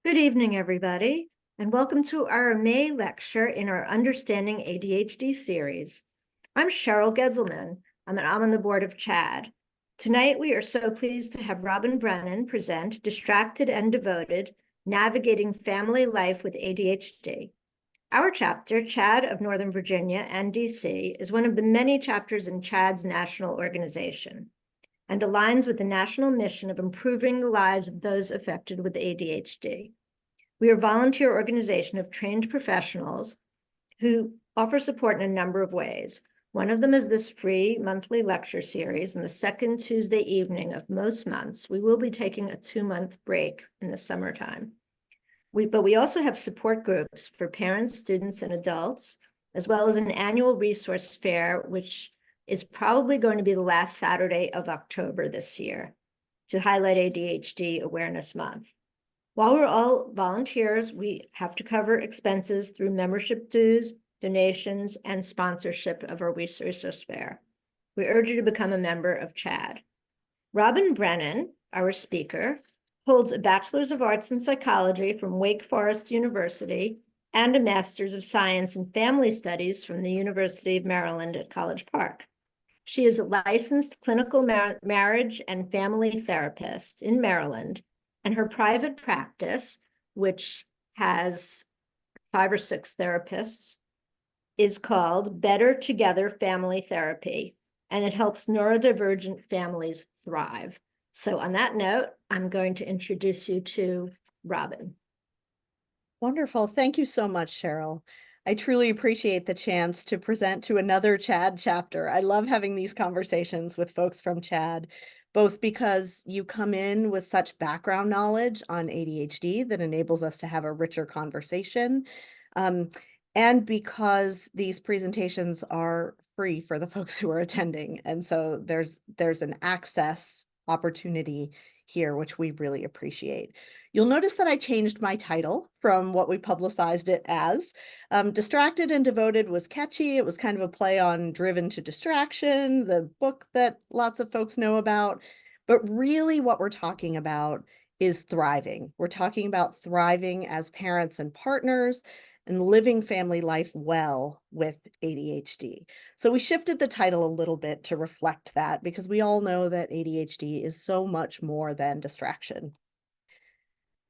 Good evening, everybody, and welcome to our May lecture in our Understanding ADHD series. I'm Cheryl Gedzelman. I'm on the board of CHAD. Tonight, we are so pleased to have Robin Brennan present Distracted and Devoted, Navigating Family Life with ADHD. Our chapter, CHAD of Northern Virginia and DC, is one of the many chapters in CHAD's national organization and aligns with the national mission of improving the lives of those affected with ADHD. We are a volunteer organization of trained professionals who offer support in a number of ways. One of them is this free monthly lecture series. And the second Tuesday evening of most months, we will be taking a 2-month break in the summertime. But we also have support groups for parents, students, and adults, as well as an annual resource fair, which is probably going to be the last Saturday of October this year to highlight ADHD Awareness Month. While we're all volunteers, we have to cover expenses through membership dues, donations, and sponsorship of our resource fair. We urge you to become a member of CHAD. Robin Brennan, our speaker, holds a Bachelor's of Arts in Psychology from Wake Forest University and a Master's of Science in Family Studies from the University of Maryland at College Park. She is a licensed clinical marriage and family therapist in Maryland, and her private practice, which has 5 or 6 therapists, is called Better Together Family Therapy, and it helps neurodivergent families thrive. So on that note, I'm going to introduce you to Robin. Wonderful. Thank you so much, Cheryl. I truly appreciate the chance to present to another CHAD chapter. I love having these conversations with folks from CHAD, both because you come in with such background knowledge on ADHD that enables us to have a richer conversation, and because these presentations are free for the folks who are attending. And so there's an access opportunity here, which we really appreciate. You'll notice that I changed my title from what we publicized it as. Distracted and Devoted was catchy. It was kind of a play on Driven to Distraction, the book that lots of folks know about. But really what we're talking about is thriving. We're talking about thriving as parents and partners and living family life well with ADHD. So we shifted the title a little bit to reflect that, because we all know that ADHD is so much more than distraction.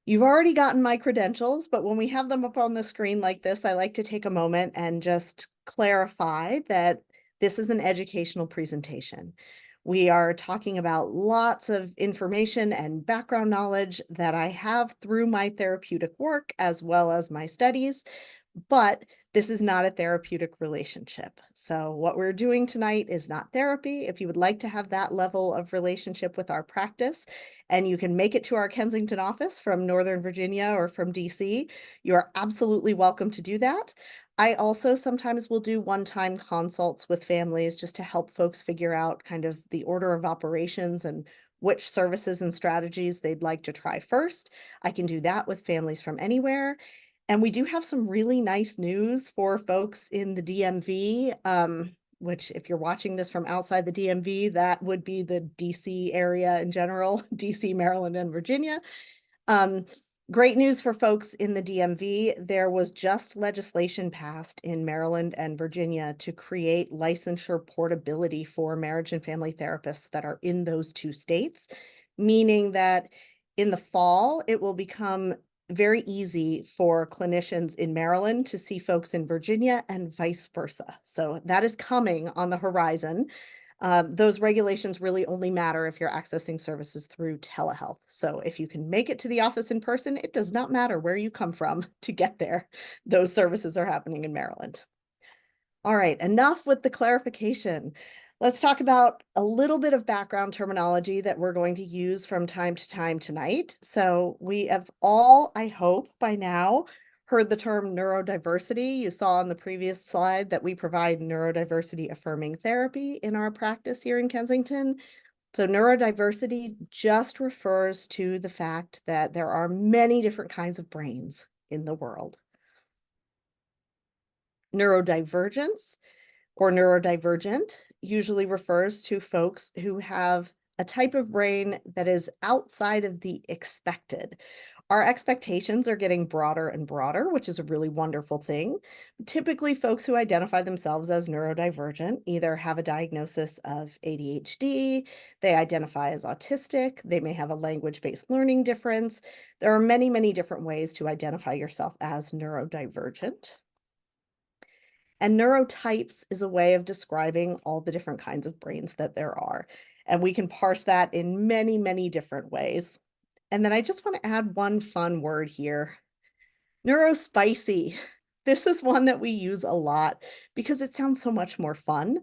You've already gotten my credentials, but when we have them up on the screen like this, I like to take a moment and just clarify that this is an educational presentation. We are talking about lots of information and background knowledge that I have through my therapeutic work as well as my studies, but this is not a therapeutic relationship. So what we're doing tonight is not therapy. If you would like to have that level of relationship with our practice, and you can make it to our Kensington office from Northern Virginia or from DC, you are absolutely welcome to do that. I also sometimes will do one-time consults with families just to help folks figure out kind of the order of operations and which services and strategies they'd like to try first. I can do that with families from anywhere. And we do have some really nice news for folks in the DMV, which if you're watching this from outside the DMV, that would be the DC area in general, DC, Maryland, and Virginia. Great news for folks in the DMV. There was just legislation passed in Maryland and Virginia to create licensure portability for marriage and family therapists that are in those 2 states, meaning that in the fall, it will become very easy for clinicians in Maryland to see folks in Virginia and vice versa. So that is coming on the horizon. Those regulations really only matter if you're accessing services through telehealth. So if you can make it to the office in person, it does not matter where you come from to get there. Those services are happening in Maryland. All right, enough with the clarification. Let's talk about a little bit of background terminology that we're going to use from time to time tonight. So we have all, I hope by now, heard the term neurodiversity. You saw on the previous slide that we provide neurodiversity affirming therapy in our practice here in Kensington. So neurodiversity just refers to the fact that there are many different kinds of brains in the world. Neurodivergence or neurodivergent usually refers to folks who have a type of brain that is outside of the expected, Our expectations are getting broader and broader, which is a really wonderful thing. Typically, folks who identify themselves as neurodivergent either have a diagnosis of ADHD, they identify as autistic, they may have a language-based learning difference. There are many, many different ways to identify yourself as neurodivergent. And neurotypes is a way of describing all the different kinds of brains that there are. And we can parse that in many, many different ways. And then I just want to add one fun word here. Neurospicy. This is one that we use a lot because it sounds so much more fun.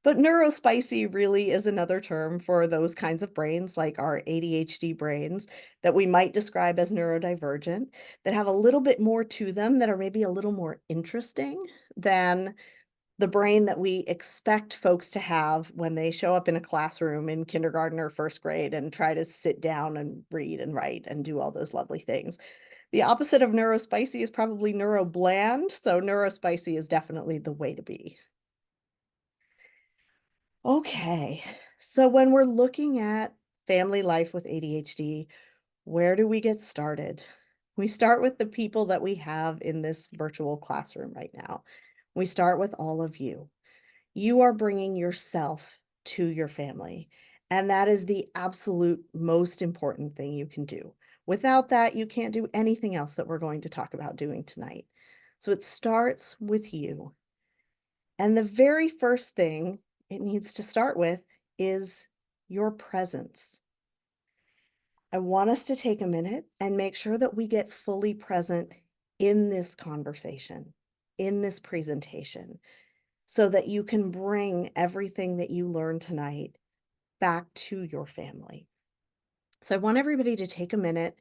But neurospicy really is another term for those kinds of brains, like our ADHD brains, that we might describe as neurodivergent, that have a little bit more to them, that are maybe a little more interesting than the brain that we expect folks to have when they show up in a classroom in kindergarten or first grade and try to sit down and read and write and do all those lovely things. The opposite of neurospicy is probably neurobland, so neurospicy is definitely the way to be. Okay, so when we're looking at family life with ADHD, where do we get started? We start with the people that we have in this virtual classroom right now. We start with all of you. You are bringing yourself to your family, and that is the absolute most important thing you can do. Without that, you can't do anything else that we're going to talk about doing tonight. So it starts with you. And the very first thing it needs to start with is your presence. I want us to take a minute and make sure that we get fully present in this conversation, in this presentation, so that you can bring everything that you learned tonight back to your family. So I want everybody to take a minute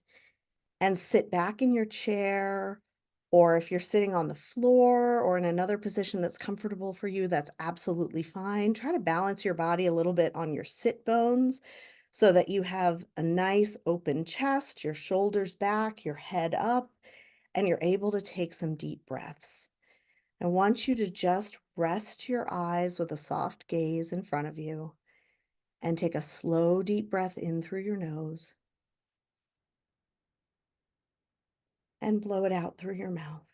and sit back in your chair, or if you're sitting on the floor or in another position that's comfortable for you, that's absolutely fine. Try to balance your body a little bit on your sit bones so that you have a nice open chest, your shoulders back, your head up, and you're able to take some deep breaths. I want you to just rest your eyes with a soft gaze in front of you and take a slow, deep breath in through your nose and blow it out through your mouth.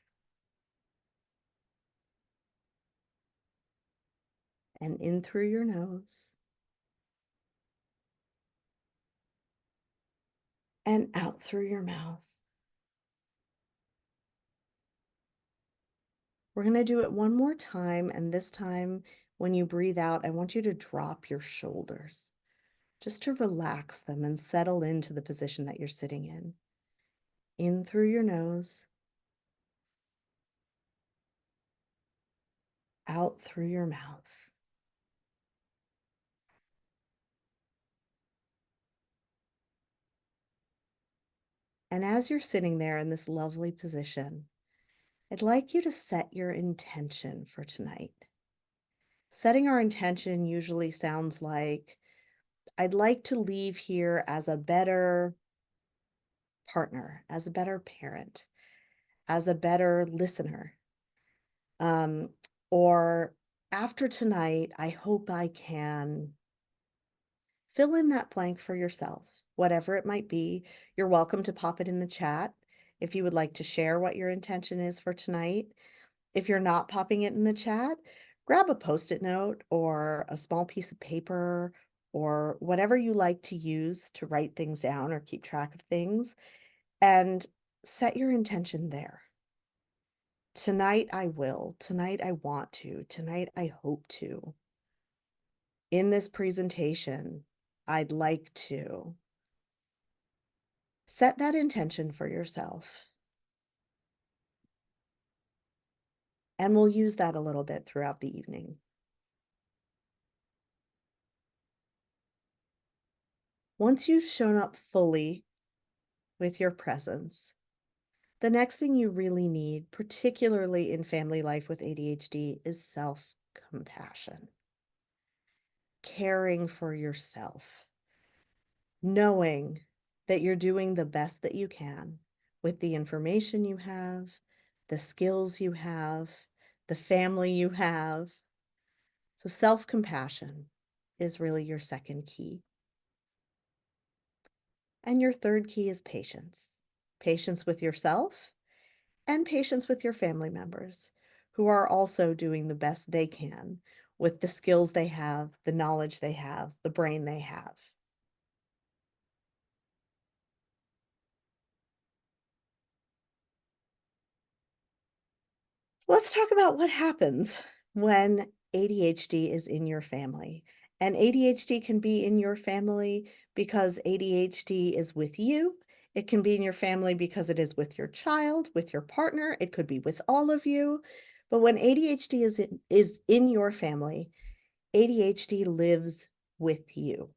And in through your nose and out through your mouth. We're going to do it one more time. And this time, when you breathe out, I want you to drop your shoulders just to relax them and settle into the position that you're sitting in. In through your nose, out through your mouth. And as you're sitting there in this lovely position, I'd like you to set your intention for tonight. Setting our intention usually sounds like, I'd like to leave here as a better partner, as a better parent, as a better listener. Um, or after tonight, I hope I can fill in that blank for yourself, whatever it might be. You're welcome to pop it in the chat if you would like to share what your intention is for tonight. If you're not popping it in the chat, grab a Post-it note or a small piece of paper or whatever you like to use to write things down or keep track of things, and set your intention there. Tonight I will. Tonight I want to. Tonight I hope to. In this presentation, I'd like to. Set that intention for yourself. And we'll use that a little bit throughout the evening. Once you've shown up fully with your presence, the next thing you really need, particularly in family life with ADHD, is self-compassion. Caring for yourself. Knowing that you're doing the best that you can with the information you have, the skills you have, the family you have. So self-compassion is really your second key. And your third key is patience. patience with yourself, and patience with your family members who are also doing the best they can with the skills they have, the knowledge they have, the brain they have. So let's talk about what happens when ADHD is in your family. And ADHD can be in your family because ADHD is with you. It can be in your family because it is with your child, with your partner. It could be with all of you. But when ADHD is in your family, ADHD lives with you.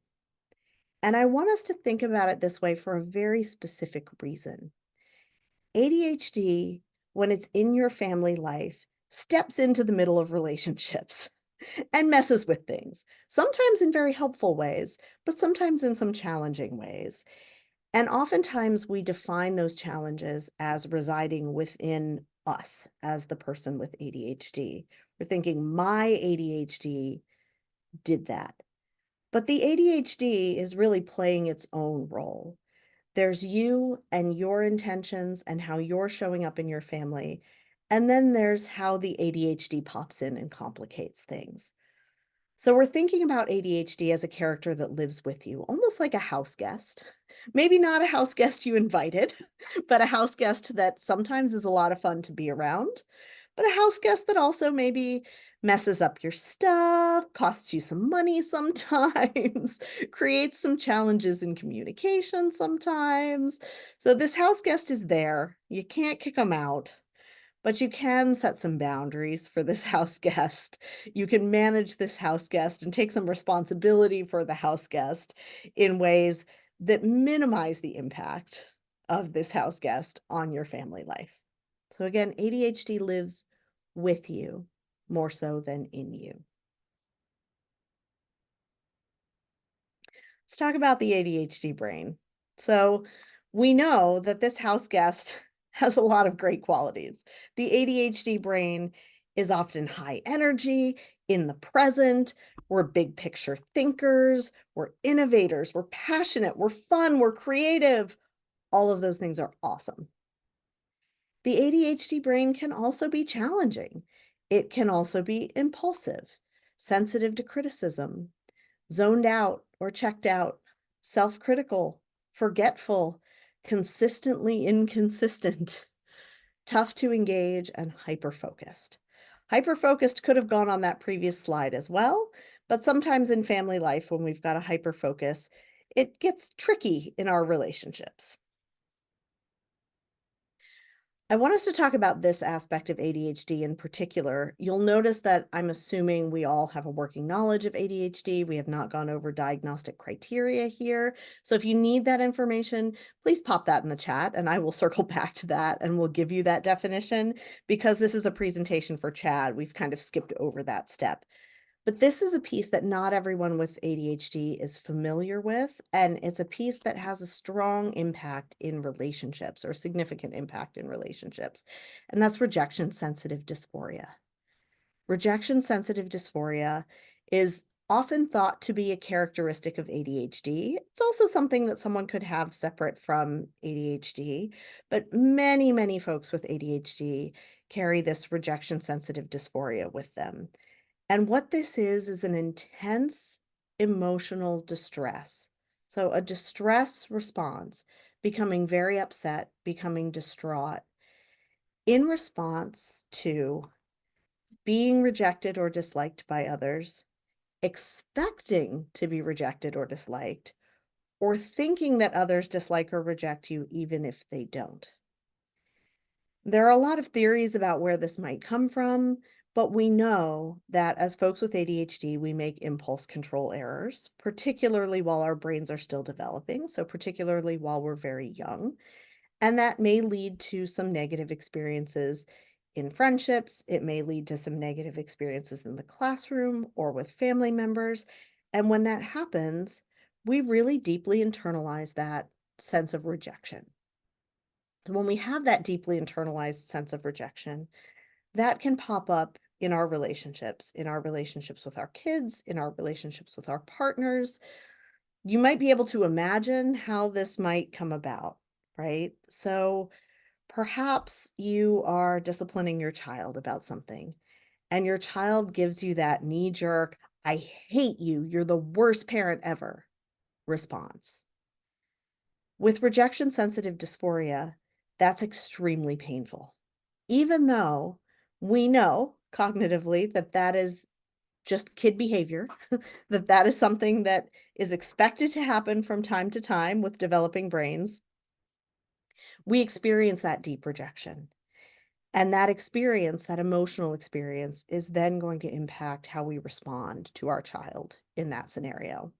And I want us to think about it this way for a very specific reason. ADHD, when it's in your family life, steps into the middle of relationships and messes with things, sometimes in very helpful ways, but sometimes in some challenging ways. And oftentimes we define those challenges as residing within us as the person with ADHD. We're thinking, my ADHD did that. But the ADHD is really playing its own role. There's you and your intentions and how you're showing up in your family. And then there's how the ADHD pops in and complicates things. So we're thinking about ADHD as a character that lives with you, almost like a house guest. Maybe not a house guest you invited, but a house guest that sometimes is a lot of fun to be around, but a house guest that also maybe messes up your stuff, costs you some money sometimes, creates some challenges in communication sometimes. So this house guest is there. You can't kick them out. But you can set some boundaries for this house guest. You can manage this house guest and take some responsibility for the house guest in ways that minimize the impact of this house guest on your family life. So again, ADHD lives with you more so than in you. Let's talk about the ADHD brain. So we know that this house guest has a lot of great qualities. The ADHD brain is often high energy, in the present. We're big picture thinkers, we're innovators, we're passionate, we're fun, we're creative. All of those things are awesome. The ADHD brain can also be challenging. It can also be impulsive, sensitive to criticism, zoned out or checked out, self critical, forgetful, consistently inconsistent, tough to engage, and hyper focused. Hyper focused could have gone on that previous slide as well, but sometimes in family life, when we've got a hyper focus, it gets tricky in our relationships. I want us to talk about this aspect of ADHD in particular. You'll notice that I'm assuming we all have a working knowledge of ADHD. We have not gone over diagnostic criteria here. So if you need that information, please pop that in the chat and I will circle back to that and we'll give you that definition because this is a presentation for Chad. We've kind of skipped over that step. But this is a piece that not everyone with ADHD is familiar with, and it's a piece that has a strong impact in relationships or significant impact in relationships, and that's rejection sensitive dysphoria. Rejection sensitive dysphoria is often thought to be a characteristic of ADHD. It's also something that someone could have separate from ADHD, but many, many folks with ADHD carry this rejection sensitive dysphoria with them. And what this is an intense emotional distress. So a distress response, becoming very upset, becoming distraught in response to being rejected or disliked by others, expecting to be rejected or disliked, or thinking that others dislike or reject you even if they don't. There are a lot of theories about where this might come from, but we know that as folks with ADHD, we make impulse control errors, particularly while our brains are still developing, so particularly while we're very young. And that may lead to some negative experiences in friendships. It may lead to some negative experiences in the classroom or with family members. And when that happens, we really deeply internalize that sense of rejection. When we have that deeply internalized sense of rejection, that can pop up in our relationships with our kids, in our relationships with our partners. You might be able to imagine how this might come about. right? So perhaps you are disciplining your child about something, and your child gives you that knee jerk, I hate you, you're the worst parent ever response. With rejection sensitive dysphoria, that's extremely painful. Even though we know cognitively that that is just kid behavior, that that is something that is expected to happen from time to time with developing brains, we experience that deep rejection. And that experience, that emotional experience, is then going to impact how we respond to our child in that scenario.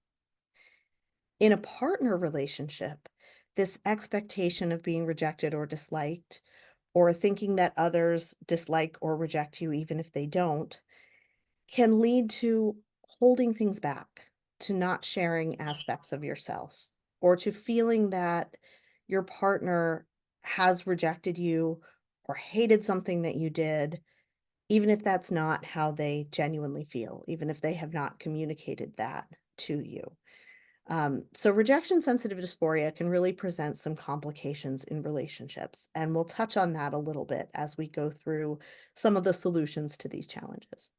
In a partner relationship, this expectation of being rejected or disliked, or thinking that others dislike or reject you even if they don't, can lead to holding things back, to not sharing aspects of yourself, or to feeling that your partner has rejected you or hated something that you did, even if that's not how they genuinely feel, even if they have not communicated that to you. So rejection sensitive dysphoria can really present some complications in relationships, and we'll touch on that a little bit as we go through some of the solutions to these challenges.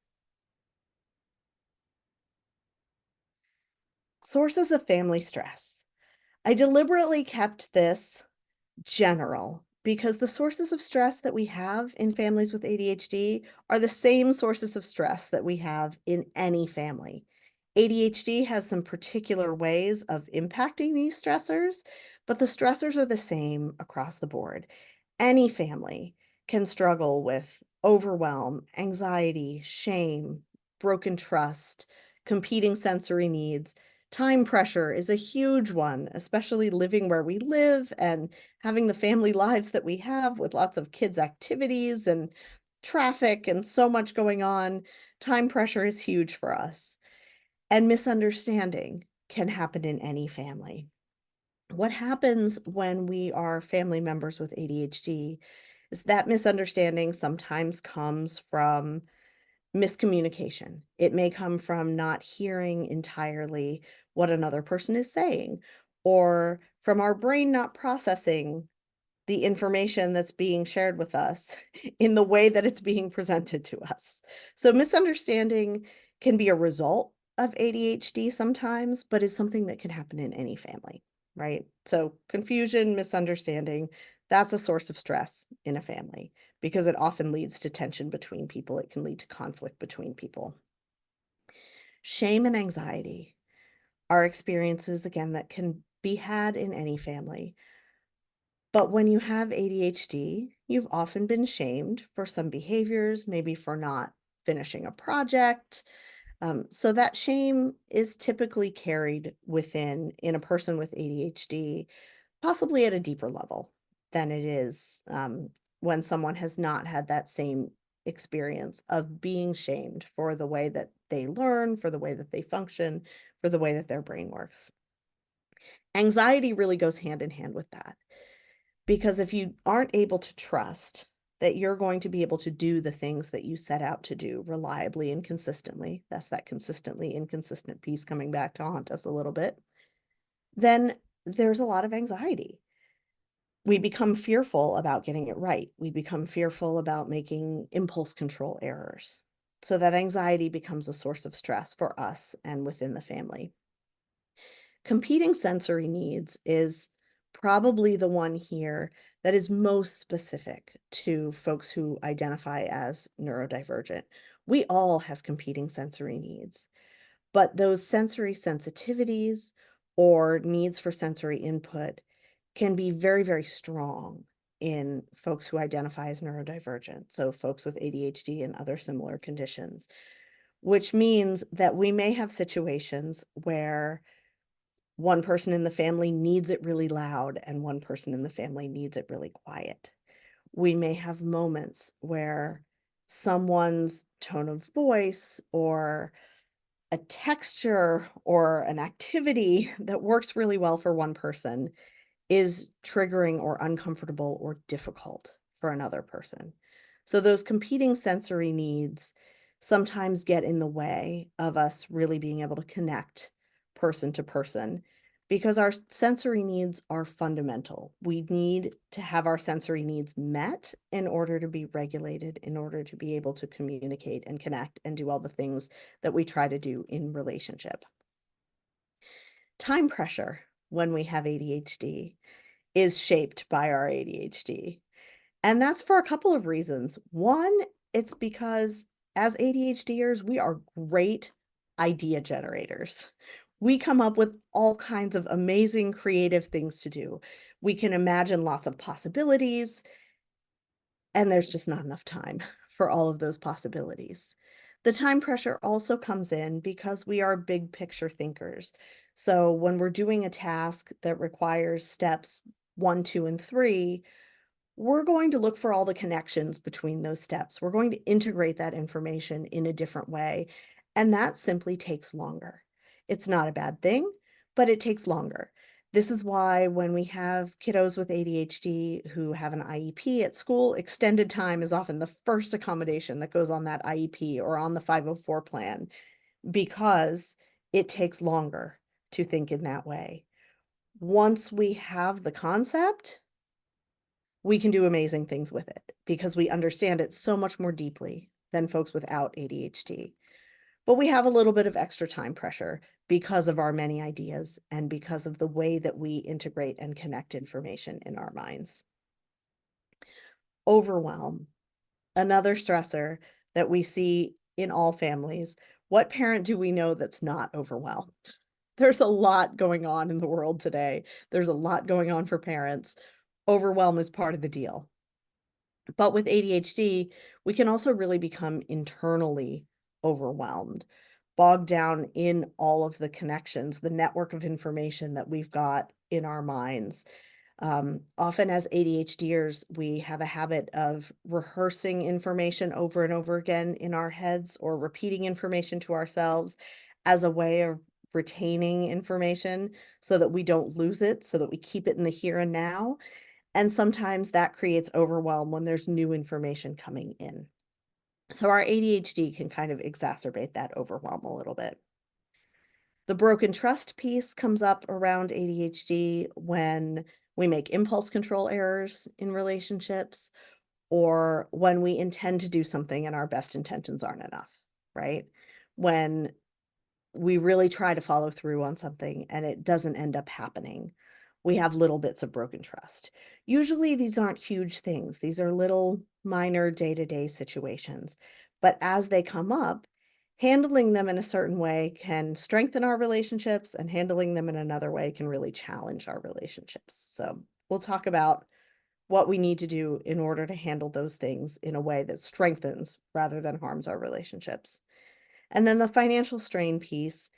Sources of family stress. I deliberately kept this general because the sources of stress that we have in families with ADHD are the same sources of stress that we have in any family. ADHD has some particular ways of impacting these stressors, but the stressors are the same across the board. Any family can struggle with overwhelm, anxiety, shame, broken trust, competing sensory needs. Time pressure is a huge one, especially living where we live and having the family lives that we have with lots of kids' activities and traffic and so much going on. Time pressure is huge for us. And misunderstanding can happen in any family. What happens when we are family members with ADHD is that misunderstanding sometimes comes from miscommunication. It may come from not hearing entirely what another person is saying, or from our brain not processing the information that's being shared with us in the way that it's being presented to us. So misunderstanding can be a result of ADHD sometimes, but is something that can happen in any family, right? So confusion, misunderstanding, that's a source of stress in a family because it often leads to tension between people. It can lead to conflict between people. Shame and anxiety are experiences, again, that can be had in any family. But when you have ADHD, you've often been shamed for some behaviors, maybe for not finishing a project. So that shame is typically carried within in a person with ADHD, possibly at a deeper level than it is when someone has not had that same experience of being shamed for the way that they learn, for the way that they function, for the way that their brain works. Anxiety really goes hand in hand with that. Because if you aren't able to trust that you're going to be able to do the things that you set out to do reliably and consistently, that's that consistently inconsistent piece coming back to haunt us a little bit, then there's a lot of anxiety. We become fearful about getting it right. We become fearful about making impulse control errors. So that anxiety becomes a source of stress for us and within the family. Competing sensory needs is probably the one here that is most specific to folks who identify as neurodivergent. We all have competing sensory needs, but those sensory sensitivities or needs for sensory input can be very, very strong in folks who identify as neurodivergent. So folks with ADHD and other similar conditions, which means that we may have situations where one person in the family needs it really loud and one person in the family needs it really quiet. We may have moments where someone's tone of voice or a texture or an activity that works really well for one person is triggering or uncomfortable or difficult for another person. So those competing sensory needs sometimes get in the way of us really being able to connect person to person because our sensory needs are fundamental. We need to have our sensory needs met in order to be regulated, in order to be able to communicate and connect and do all the things that we try to do in relationship. Time pressure when we have ADHD is shaped by our ADHD. And that's for a couple of reasons. One, it's because as ADHDers, we are great idea generators. We come up with all kinds of amazing creative things to do. We can imagine lots of possibilities, and there's just not enough time for all of those possibilities. The time pressure also comes in because we are big picture thinkers. So when we're doing a task that requires steps 1, 2, and 3, we're going to look for all the connections between those steps. We're going to integrate that information in a different way, and that simply takes longer. It's not a bad thing, but it takes longer. This is why when we have kiddos with ADHD who have an IEP at school, extended time is often the first accommodation that goes on that IEP or on the 504 plan, because it takes longer to think in that way. Once we have the concept, we can do amazing things with it because we understand it so much more deeply than folks without ADHD. But we have a little bit of extra time pressure because of our many ideas and because of the way that we integrate and connect information in our minds. Overwhelm, another stressor that we see in all families. What parent do we know that's not overwhelmed? There's a lot going on in the world today. There's a lot going on for parents. Overwhelm is part of the deal. But with ADHD, we can also really become internally overwhelmed, bogged down in all of the connections, the network of information that we've got in our minds. Often as ADHDers, we have a habit of rehearsing information over and over again in our heads or repeating information to ourselves as a way of retaining information so that we don't lose it, so that we keep it in the here and now. And sometimes that creates overwhelm when there's new information coming in. So our ADHD can kind of exacerbate that overwhelm a little bit. The broken trust piece comes up around ADHD when we make impulse control errors in relationships or when we intend to do something and our best intentions aren't enough, right? When we really try to follow through on something and it doesn't end up happening. We have little bits of broken trust. Usually these aren't huge things. These are little minor day-to-day situations. But as they come up, handling them in a certain way can strengthen our relationships, and handling them in another way can really challenge our relationships. So we'll talk about what we need to do in order to handle those things in a way that strengthens rather than harms our relationships. And then the financial strain piece,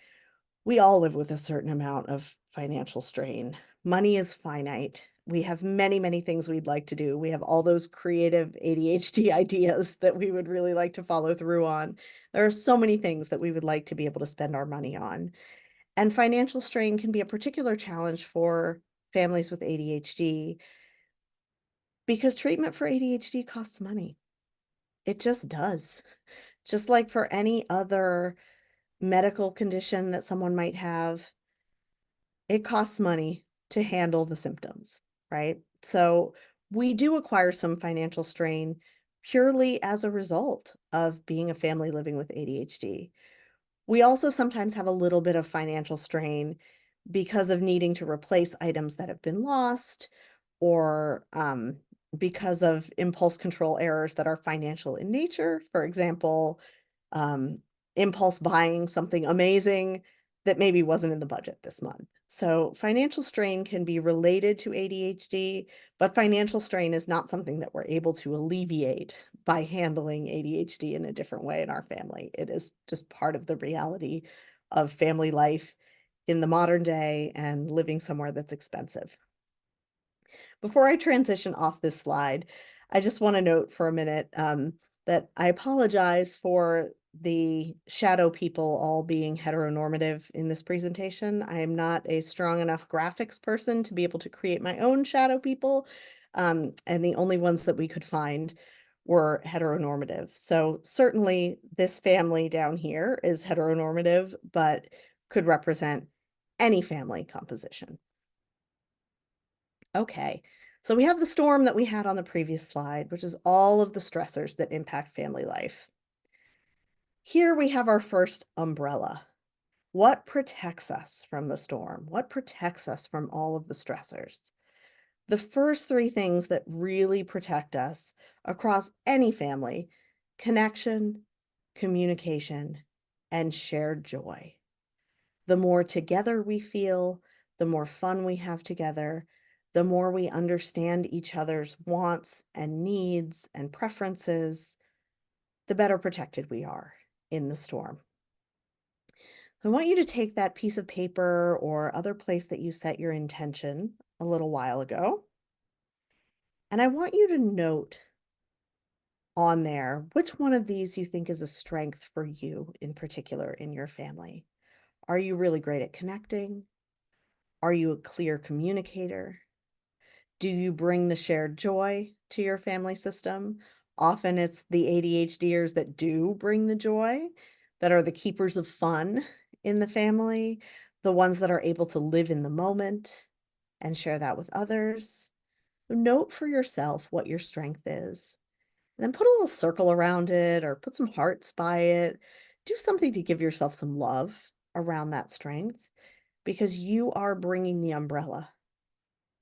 we all live with a certain amount of financial strain. Money is finite. We have many, many things we'd like to do. We have all those creative ADHD ideas that we would really like to follow through on. There are so many things that we would like to be able to spend our money on. And financial strain can be a particular challenge for families with ADHD because treatment for ADHD costs money. It just does. Just like for any other medical condition that someone might have, it costs money to handle the symptoms, right? So we do acquire some financial strain purely as a result of being a family living with ADHD. We also sometimes have a little bit of financial strain because of needing to replace items that have been lost or because of impulse control errors that are financial in nature. For example, um, impulse buying something amazing that maybe wasn't in the budget this month. So financial strain can be related to ADHD, but financial strain is not something that we're able to alleviate by handling ADHD in a different way in our family. It is just part of the reality of family life in the modern day and living somewhere that's expensive. Before I transition off this slide, I just want to note for a minute that I apologize for the shadow people all being heteronormative in this presentation. I am not a strong enough graphics person to be able to create my own shadow people, and the only ones that we could find were heteronormative. So certainly this family down here is heteronormative, but could represent any family composition. Okay, so we have the storm that we had on the previous slide, which is all of the stressors that impact family life. Here we have our first umbrella. What protects us from the storm? What protects us from all of the stressors? The first three things that really protect us across any family: connection, communication, and shared joy. The more together we feel, the more fun we have together, the more we understand each other's wants and needs and preferences, the better protected we are in the storm. I want you to take that piece of paper or other place that you set your intention a little while ago, and I want you to note on there which one of these you think is a strength for you in particular in your family. Are you really great at connecting? Are you a clear communicator? Do you bring the shared joy to your family system? Often it's the ADHDers that do bring the joy, that are the keepers of fun in the family, the ones that are able to live in the moment and share that with others. Note for yourself what your strength is. And then put a little circle around it or put some hearts by it. Do something to give yourself some love around that strength, because you are bringing the umbrella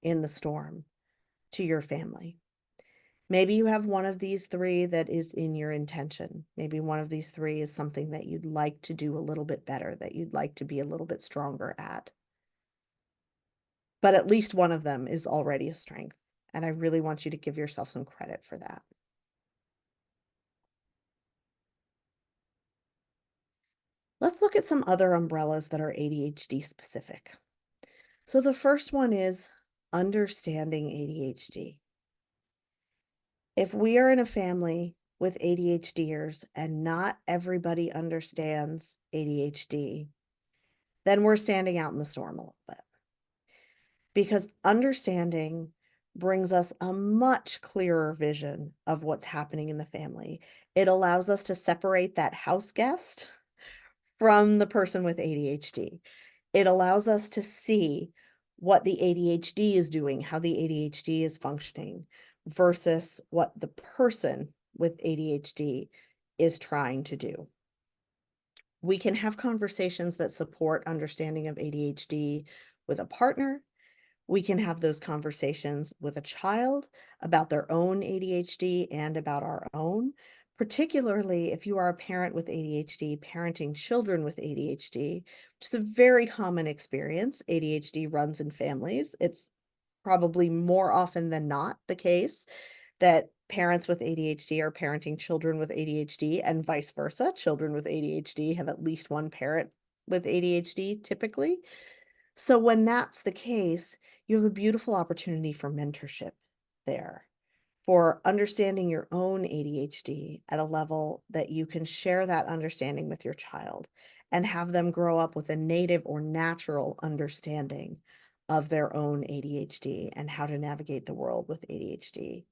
in the storm to your family. Maybe you have one of these three that is in your intention. Maybe one of these three is something that you'd like to do a little bit better, that you'd like to be a little bit stronger at. But at least one of them is already a strength. And I really want you to give yourself some credit for that. Let's look at some other umbrellas that are ADHD specific. So the first one is understanding ADHD. If we are in a family with ADHDers and not everybody understands ADHD, then we're standing out in the storm a little bit. Because understanding brings us a much clearer vision of what's happening in the family. It allows us to separate that house guest from the person with ADHD. It allows us to see what the ADHD is doing, how the ADHD is functioning, versus what the person with ADHD is trying to do. We can have conversations that support understanding of ADHD with a partner. We can have those conversations with a child about their own ADHD and about our own, particularly if you are a parent with ADHD, parenting children with ADHD, which is a very common experience. ADHD runs in families. It's probably more often than not the case that parents with ADHD are parenting children with ADHD and vice versa. Children with ADHD have at least one parent with ADHD typically. So when that's the case, you have a beautiful opportunity for mentorship there, for understanding your own ADHD at a level that you can share that understanding with your child and have them grow up with a native or natural understanding of their own ADHD and how to navigate the world with ADHD.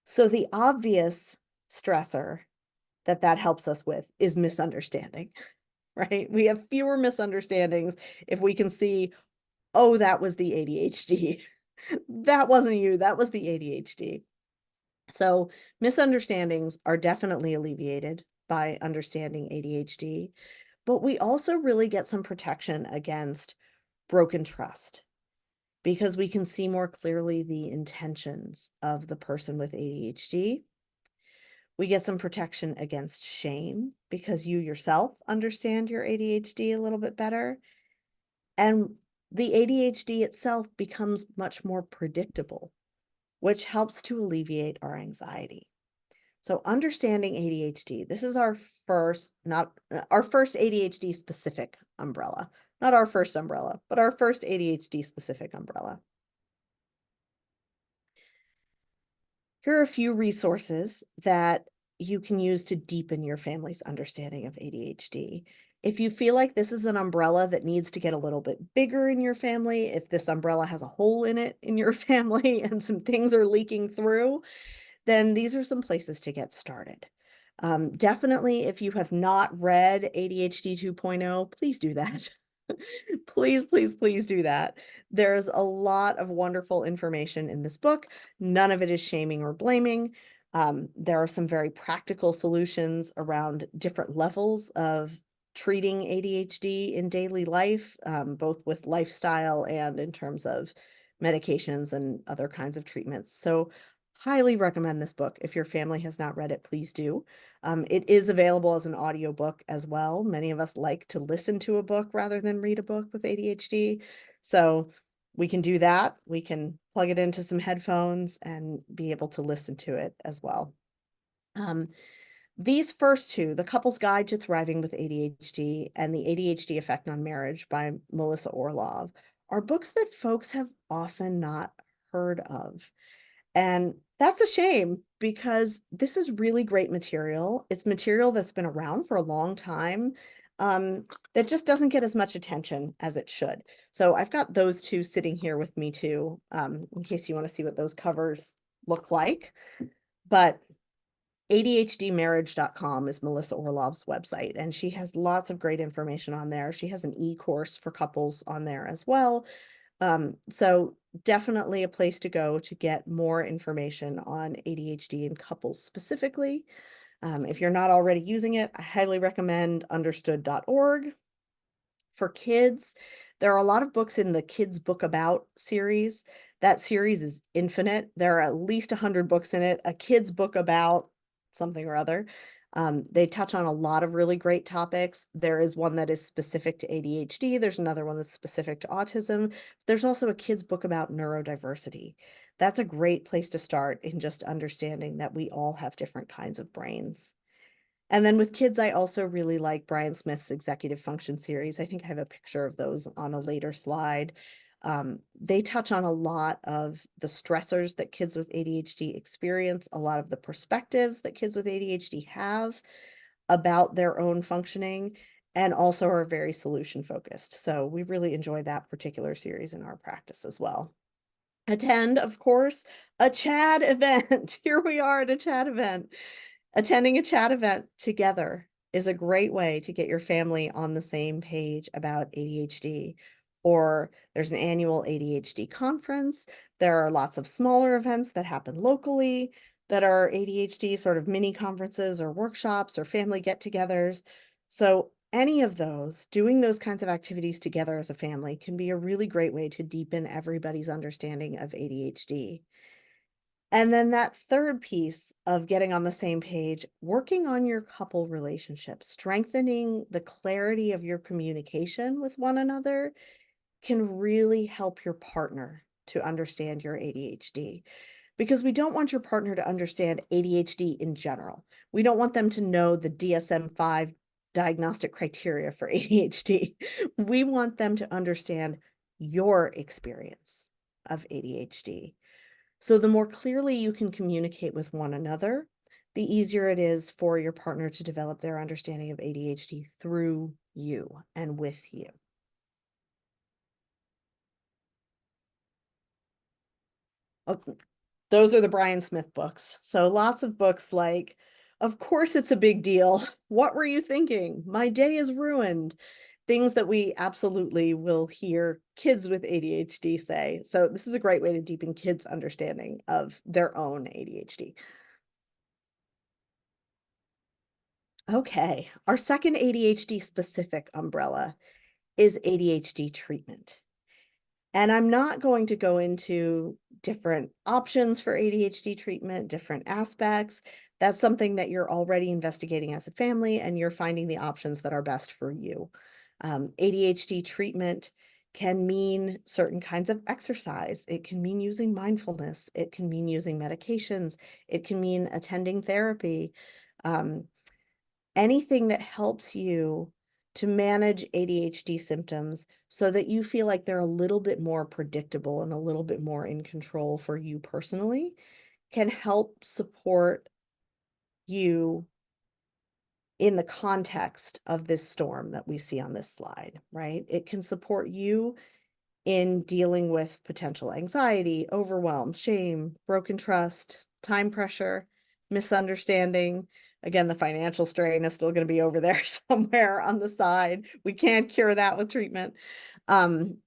So the obvious stressor that helps us with is misunderstanding, right? We have fewer misunderstandings if we can see, oh, that was the ADHD. That wasn't you, that was the ADHD. So misunderstandings are definitely alleviated by understanding ADHD, but we also really get some protection against broken trust because we can see more clearly the intentions of the person with ADHD. We get some protection against shame because you yourself understand your ADHD a little bit better. And the ADHD itself becomes much more predictable, which helps to alleviate our anxiety. So understanding ADHD, this is our first, not our first ADHD specific umbrella, not our first umbrella, but our first ADHD specific umbrella. Here are a few resources that you can use to deepen your family's understanding of ADHD. If you feel like this is an umbrella that needs to get a little bit bigger in your family, if this umbrella has a hole in it in your family and some things are leaking through, then these are some places to get started. Definitely, if you have not read ADHD 2.0, please do that. Please, please, please do that. There's a lot of wonderful information in this book. None of it is shaming or blaming. There are some very practical solutions around different levels of treating ADHD in daily life, both with lifestyle and in terms of medications and other kinds of treatments. So, highly recommend this book. If your family has not read it, please do. It is available as an audiobook as well. Many of us like to listen to a book rather than read a book with ADHD. So we can do that. We can plug it into some headphones and be able to listen to it as well. These first two, The Couple's Guide to Thriving with ADHD and The ADHD Effect on Marriage by Melissa Orlov, are books that folks have often not heard of. And that's a shame because this is really great material. It's material that's been around for a long time, that just doesn't get as much attention as it should. So I've got those two sitting here with me too, in case you want to see what those covers look like. But ADHDmarriage.com is Melissa Orlov's website, and she has lots of great information on there. She has an e-course for couples on there as well. So definitely a place to go to get more information on ADHD in couples specifically. If you're not already using it, I highly recommend understood.org. For kids, there are a lot of books in the Kids Book About series. That series is infinite. There are at least 100 books in it, a kid's book about something or other. They touch on a lot of really great topics. There is one that is specific to ADHD. There's another one that's specific to autism. There's also a kid's book about neurodiversity. That's a great place to start in just understanding that we all have different kinds of brains. And then with kids, I also really like Brian Smith's executive function series. I think I have a picture of those on a later slide. They touch on a lot of the stressors that kids with ADHD experience, a lot of the perspectives that kids with ADHD have about their own functioning, and also are very solution focused. So we really enjoy that particular series in our practice as well. Attend, of course, a CHAD event. Here we are at a CHAD event. Attending a CHAT event together is a great way to get your family on the same page about ADHD. Or there's an annual ADHD conference. There are lots of smaller events that happen locally that are ADHD sort of mini conferences or workshops or family get-togethers. So any of those, doing those kinds of activities together as a family can be a really great way to deepen everybody's understanding of ADHD. And then that third piece of getting on the same page, working on your couple relationship, strengthening the clarity of your communication with one another can really help your partner to understand your ADHD. Because we don't want your partner to understand ADHD in general. We don't want them to know the DSM-5 diagnostic criteria for ADHD. We want them to understand your experience of ADHD. So the more clearly you can communicate with one another, the easier it is for your partner to develop their understanding of ADHD through you and with you. Oh, those are the Brian Smith books. So lots of books like, Of Course It's a Big Deal. What Were You Thinking? My Day is Ruined. Things that we absolutely will hear kids with ADHD say. So this is a great way to deepen kids' understanding of their own ADHD. Okay, our second ADHD specific umbrella is ADHD treatment. And I'm not going to go into different options for ADHD treatment, different aspects. That's something that you're already investigating as a family, and you're finding the options that are best for you. ADHD treatment can mean certain kinds of exercise. It can mean using mindfulness. It can mean using medications. It can mean attending therapy. Um, Anything that helps you to manage ADHD symptoms so that you feel like they're a little bit more predictable and a little bit more in control for you personally can help support you in the context of this storm that we see on this slide, right? It can support you in dealing with potential anxiety, overwhelm, shame, broken trust, time pressure, misunderstanding, Again, the financial strain is still going to be over there somewhere on the side. We can't cure that with treatment. Um,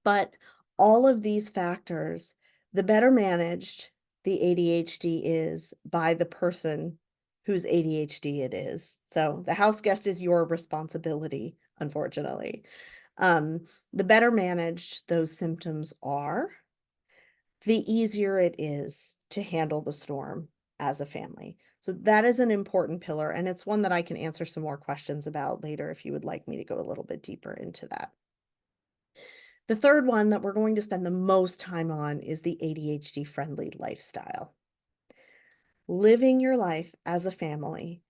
but all of these factors, the better managed the ADHD is by the person whose ADHD it is. So the house guest is your responsibility, unfortunately. The better managed those symptoms are, the easier it is to handle the storm as a family. So that is an important pillar, and it's one that I can answer some more questions about later if you would like me to go a little bit deeper into that. The third one that we're going to spend the most time on is the ADHD friendly lifestyle. Living your life as a family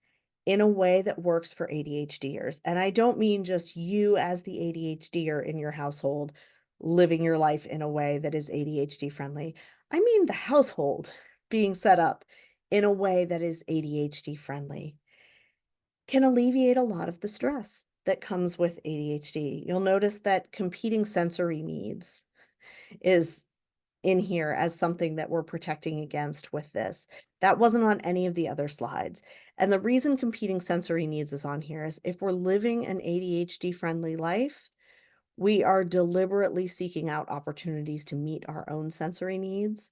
in a way that works for ADHDers. And I don't mean just you as the ADHDer in your household living your life in a way that is ADHD friendly. I mean the household being set up in a way that is ADHD friendly can alleviate a lot of the stress that comes with ADHD. You'll notice that competing sensory needs is in here as something that we're protecting against with this. That wasn't on any of the other slides. And the reason competing sensory needs is on here is if we're living an ADHD friendly life, we are deliberately seeking out opportunities to meet our own sensory needs,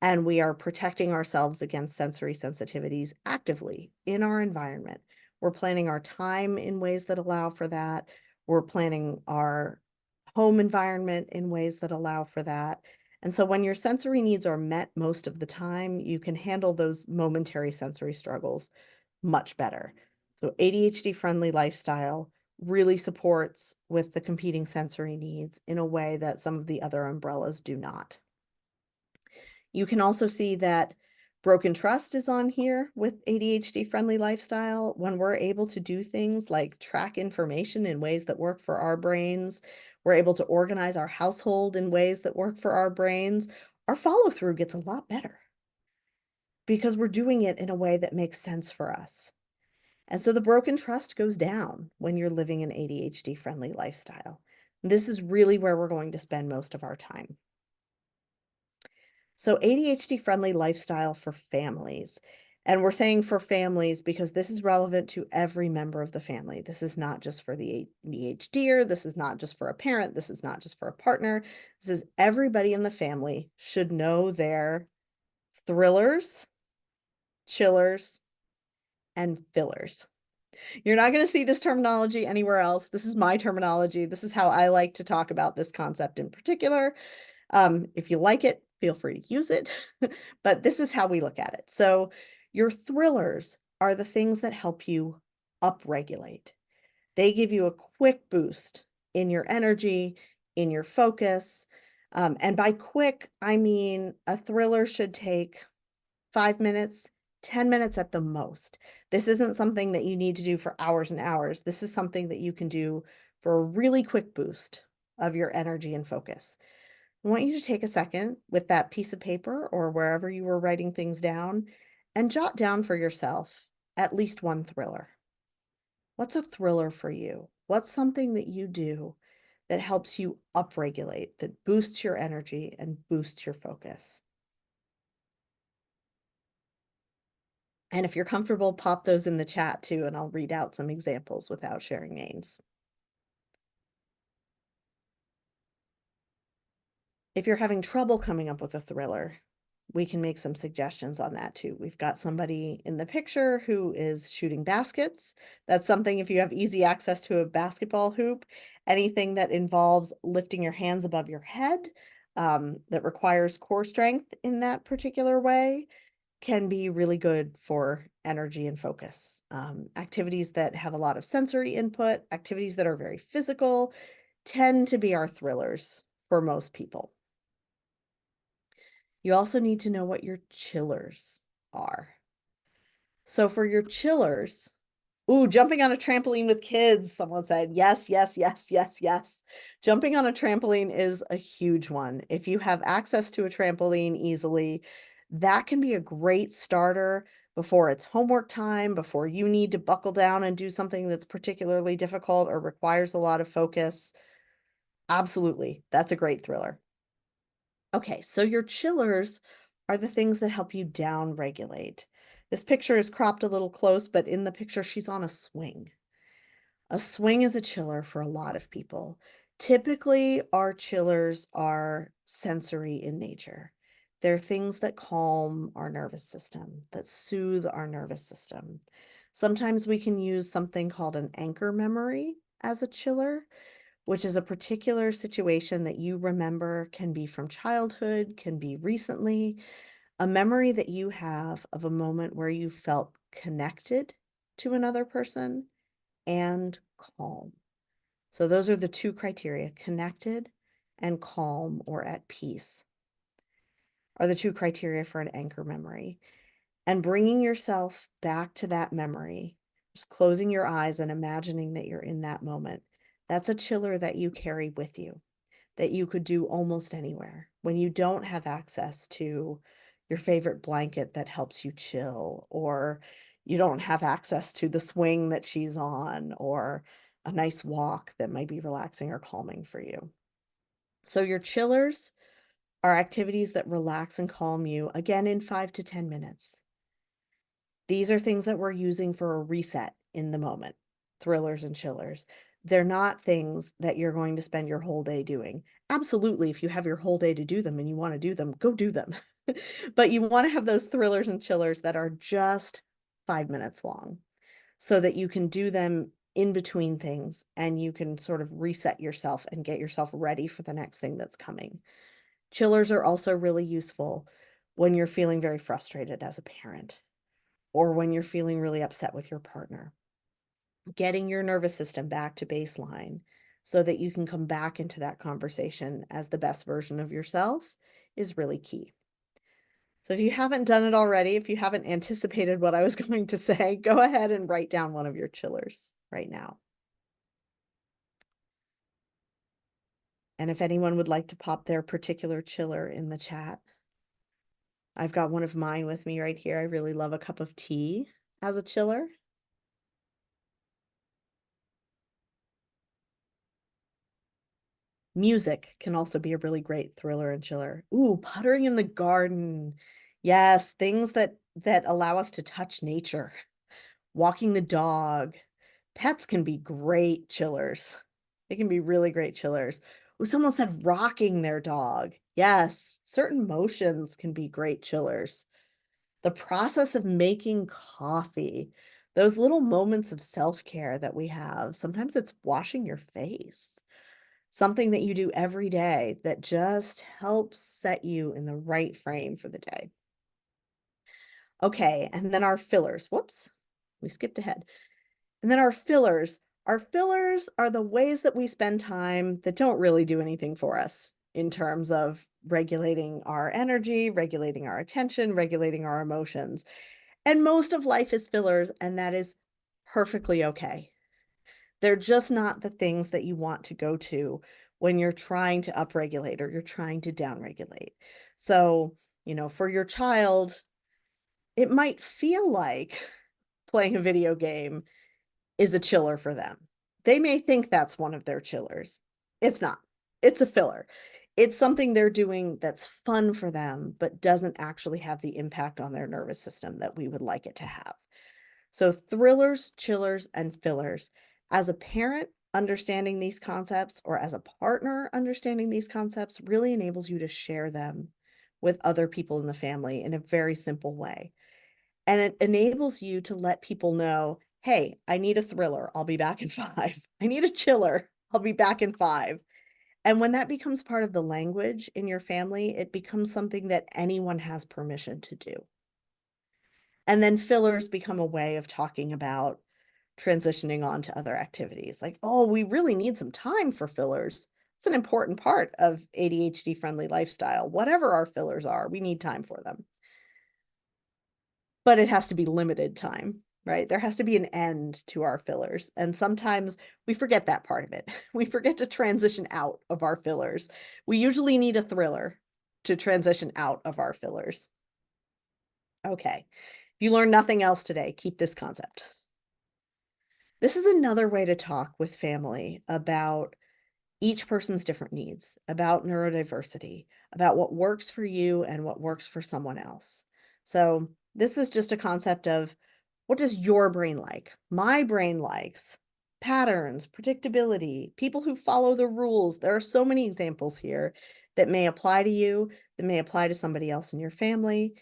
and we are protecting ourselves against sensory sensitivities actively in our environment. We're planning our time in ways that allow for that. We're planning our home environment in ways that allow for that. And so when your sensory needs are met most of the time, you can handle those momentary sensory struggles much better. So ADHD friendly lifestyle really supports with the competing sensory needs in a way that some of the other umbrellas do not. You can also see that broken trust is on here with ADHD friendly lifestyle. When we're able to do things like track information in ways that work for our brains, we're able to organize our household in ways that work for our brains, our follow through gets a lot better because we're doing it in a way that makes sense for us. And so the broken trust goes down when you're living an ADHD friendly lifestyle. This is really where we're going to spend most of our time. So ADHD friendly lifestyle for families. And we're saying for families because this is relevant to every member of the family. This is not just for the ADHDer. This is not just for a parent. This is not just for a partner. This is everybody in the family should know their thrillers, chillers, and fillers. You're not going to see this terminology anywhere else. This is my terminology. This is how I like to talk about this concept in particular. If you like it, feel free to use it, but this is how we look at it. So your thrillers are the things that help you upregulate. They give you a quick boost in your energy, in your focus. And by quick, I mean a thriller should take 5 minutes, 10 minutes at the most. This isn't something that you need to do for hours and hours. This is something that you can do for a really quick boost of your energy and focus. I want you to take a second with that piece of paper or wherever you were writing things down and jot down for yourself at least one thriller. What's a thriller for you? What's something that you do that helps you upregulate, that boosts your energy and boosts your focus? And if you're comfortable, pop those in the chat too, and I'll read out some examples without sharing names. If you're having trouble coming up with a thriller, we can make some suggestions on that too. We've got somebody in the picture who is shooting baskets. That's something if you have easy access to a basketball hoop, anything that involves lifting your hands above your head, that requires core strength in that particular way can be really good for energy and focus. Activities that have a lot of sensory input, activities that are very physical, tend to be our thrillers for most people. You also need to know what your chillers are. So for your chillers, ooh, jumping on a trampoline with kids, someone said, yes, yes, yes, yes, yes. Jumping on a trampoline is a huge one. If you have access to a trampoline easily, that can be a great starter before it's homework time, before you need to buckle down and do something that's particularly difficult or requires a lot of focus. Absolutely, that's a great thriller. Okay, so your chillers are the things that help you down regulate. This picture is cropped a little close, but in the picture, she's on a swing. A swing is a chiller for a lot of people. Typically, our chillers are sensory in nature. They're things that calm our nervous system, that soothe our nervous system. Sometimes we can use something called an anchor memory as a chiller, which is a particular situation that you remember, can be from childhood, can be recently, a memory that you have of a moment where you felt connected to another person and calm. So those are the two criteria: connected and calm or at peace are the two criteria for an anchor memory. And bringing yourself back to that memory, just closing your eyes and imagining that you're in that moment, that's a chiller that you carry with you, that you could do almost anywhere. When you don't have access to your favorite blanket that helps you chill, or you don't have access to the swing that she's on, or a nice walk that might be relaxing or calming for you. So your chillers are activities that relax and calm you, again, in 5 to 10 minutes. These are things that we're using for a reset in the moment, thrillers and chillers. They're not things that you're going to spend your whole day doing. Absolutely, if you have your whole day to do them and you want to do them, go do them. But you want to have those thrillers and chillers that are just 5 minutes long so that you can do them in between things and you can sort of reset yourself and get yourself ready for the next thing that's coming. Chillers are also really useful when you're feeling very frustrated as a parent, or when you're feeling really upset with your partner. Getting your nervous system back to baseline so that you can come back into that conversation as the best version of yourself is really key. So if you haven't done it already, if you haven't anticipated what I was going to say, go ahead and write down one of your chillers right now. And if anyone would like to pop their particular chiller in the chat, I've got one of mine with me right here. I really love a cup of tea as a chiller. Music can also be a really great thriller and chiller. Ooh, puttering in the garden. Yes, things that allow us to touch nature. Walking the dog. Pets can be great chillers. They can be really great chillers. Oh, someone said rocking their dog. Yes, certain motions can be great chillers. The process of making coffee, those little moments of self-care that we have. Sometimes it's washing your face. Something that you do every day that just helps set you in the right frame for the day. Okay, and then our fillers. Whoops, we skipped ahead. And then our fillers. Our fillers are the ways that we spend time that don't really do anything for us in terms of regulating our energy, regulating our attention, regulating our emotions. And most of life is fillers, and that is perfectly okay. They're just not the things that you want to go to when you're trying to upregulate or you're trying to downregulate. So, for your child, it might feel like playing a video game is a chiller for them. They may think that's one of their chillers. It's not. It's a filler. It's something they're doing that's fun for them, but doesn't actually have the impact on their nervous system that we would like it to have. So thrillers, chillers, and fillers. As a parent, understanding these concepts, or as a partner, understanding these concepts really enables you to share them with other people in the family in a very simple way. And it enables you to let people know, hey, I need a thriller. I'll be back in 5. I need a chiller. I'll be back in 5. And when that becomes part of the language in your family, it becomes something that anyone has permission to do. And then fillers become a way of talking about transitioning on to other activities. Like, oh, we really need some time for fillers. It's an important part of ADHD friendly lifestyle. Whatever our fillers are, we need time for them. But it has to be limited time, right? There has to be an end to our fillers. And sometimes we forget that part of it. We forget to transition out of our fillers. We usually need a thriller to transition out of our fillers. Okay. If you learn nothing else today, keep this concept. This is another way to talk with family about each person's different needs, about neurodiversity, about what works for you and what works for someone else. So this is just a concept of, what does your brain like? My brain likes patterns, predictability, people who follow the rules. There are so many examples here that may apply to you, that may apply to somebody else in your family.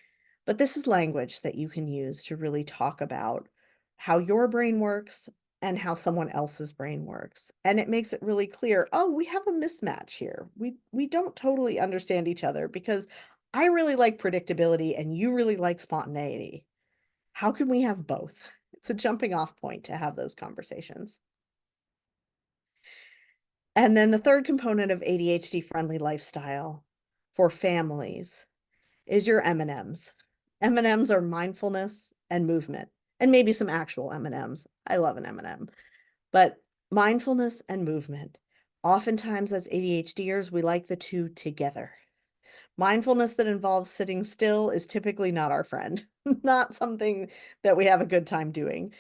But this is language that you can use to really talk about how your brain works and how someone else's brain works. And it makes it really clear, oh, we have a mismatch here. We don't totally understand each other because I really like predictability and you really like spontaneity. How can we have both? It's a jumping off point to have those conversations. And then the third component of ADHD friendly lifestyle for families is your M&Ms. M&Ms are mindfulness and movement, and maybe some actual M&Ms. I love an M&M. But mindfulness and movement. Oftentimes as ADHDers, we like the two together. Mindfulness that involves sitting still is typically not our friend, not something that we have a good time doing.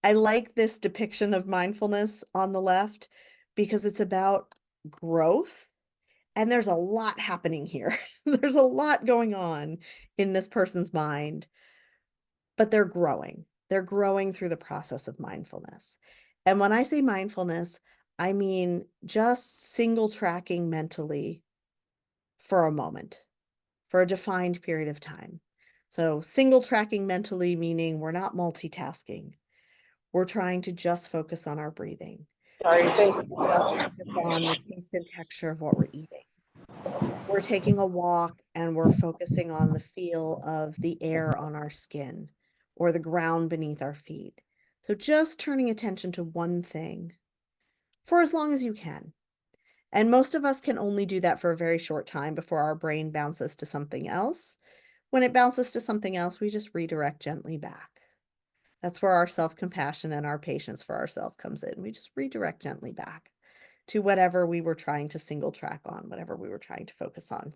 I like this depiction of mindfulness on the left because it's about growth, and there's a lot happening here. There's a lot going on in this person's mind, but they're growing. They're growing through the process of mindfulness. And when I say mindfulness, I mean just single tracking mentally for a moment, for a defined period of time. So single tracking mentally, meaning we're not multitasking. We're trying to just focus on our breathing. Sorry, thanks. Just focus on the taste and texture of what we're eating. We're taking a walk and we're focusing on the feel of the air on our skin or the ground beneath our feet. So just turning attention to one thing for as long as you can. And most of us can only do that for a very short time before our brain bounces to something else. When it bounces to something else, we just redirect gently back. That's where our self-compassion and our patience for ourselves comes in. We just redirect gently back to whatever we were trying to single track on, whatever we were trying to focus on.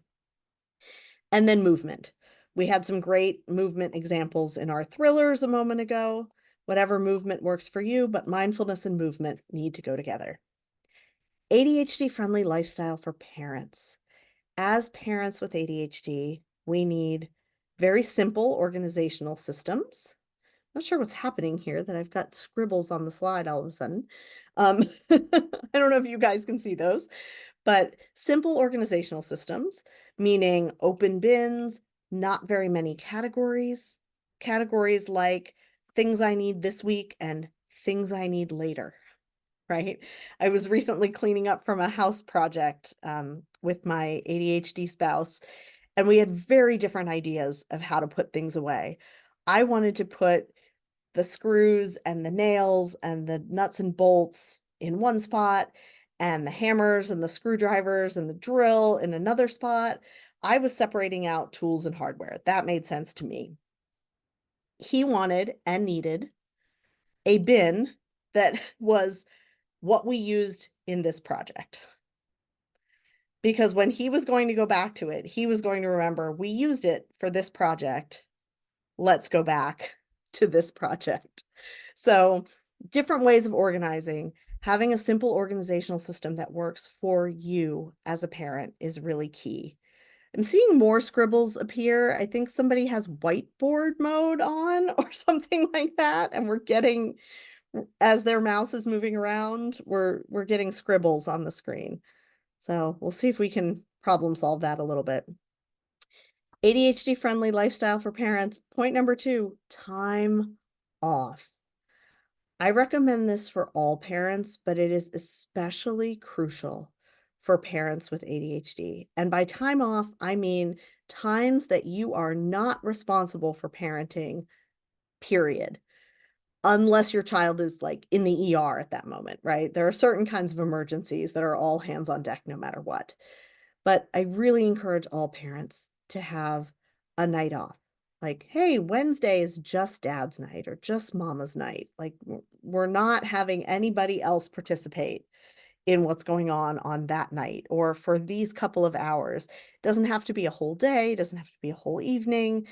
And then movement. We had some great movement examples in our thrillers a moment ago. Whatever movement works for you, but mindfulness and movement need to go together. ADHD-friendly lifestyle for parents. As parents with ADHD, we need very simple organizational systems. Not sure what's happening here, that I've got scribbles on the slide all of a sudden. I don't know if you guys can see those, but simple organizational systems, meaning open bins, not very many categories. Categories like things I need this week and things I need later, right? I was recently cleaning up from a house project with my ADHD spouse, and we had very different ideas of how to put things away. I wanted to put the screws and the nails and the nuts and bolts in one spot, and the hammers and the screwdrivers and the drill in another spot. I was separating out tools and hardware. That made sense to me. He wanted and needed a bin that was what we used in this project. Because when he was going to go back to it, he was going to remember, we used it for this project. Let's go back to this project. So different ways of organizing, having a simple organizational system that works for you as a parent is really key. I'm seeing more scribbles appear. I think somebody has whiteboard mode on or something like that. And we're getting, as their mouse is moving around, we're getting scribbles on the screen. So we'll see if we can problem solve that a little bit. ADHD friendly lifestyle for parents. Point number 2, time off. I recommend this for all parents, but it is especially crucial for parents with ADHD. And by time off, I mean times that you are not responsible for parenting, period. Unless your child is like in the ER at that moment, right? There are certain kinds of emergencies that are all hands on deck no matter what. But I really encourage all parents to have a night off. Like, hey, Wednesday is just dad's night or just mama's night. Like, we're not having anybody else participate in what's going on that night or for these couple of hours. It doesn't have to be a whole day, it doesn't have to be a whole evening.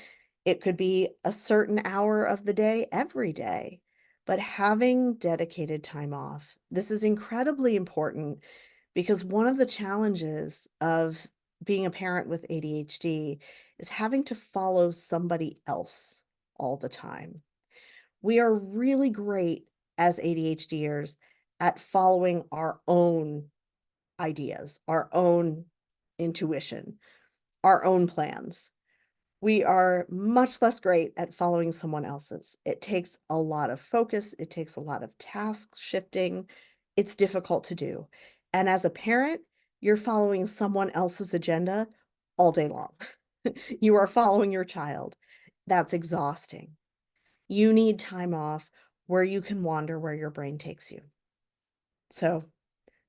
It could be a certain hour of the day every day. But having dedicated time off, this is incredibly important because one of the challenges of being a parent with ADHD is having to follow somebody else all the time. We are really great as ADHDers at following our own ideas, our own intuition, our own plans. We are much less great at following someone else's. It takes a lot of focus, it takes a lot of task shifting. It's difficult to do. And as a parent, you're following someone else's agenda all day long. You are following your child. That's exhausting. You need time off where you can wander where your brain takes you. So,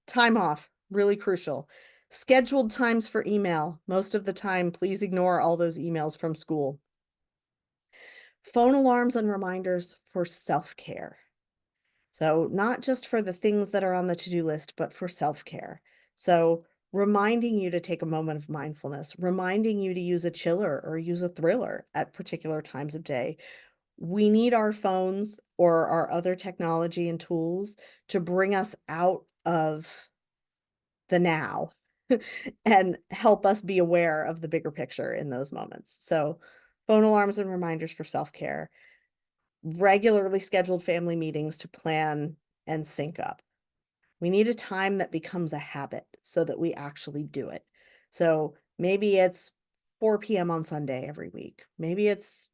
time off, really crucial. Scheduled times for email. Most of the time, please ignore all those emails from school. Phone alarms and reminders for self-care. So, not just for the things that are on the to-do list, but for self-care. So, reminding you to take a moment of mindfulness, reminding you to use a chiller or use a thriller at particular times of day. We need our phones or our other technology and tools to bring us out of the now and help us be aware of the bigger picture in those moments. So, phone alarms and reminders for self-care, regularly scheduled family meetings to plan and sync up. We need a time that becomes a habit so that we actually do it. So, maybe it's 4 p.m. on Sunday every week. Maybe it's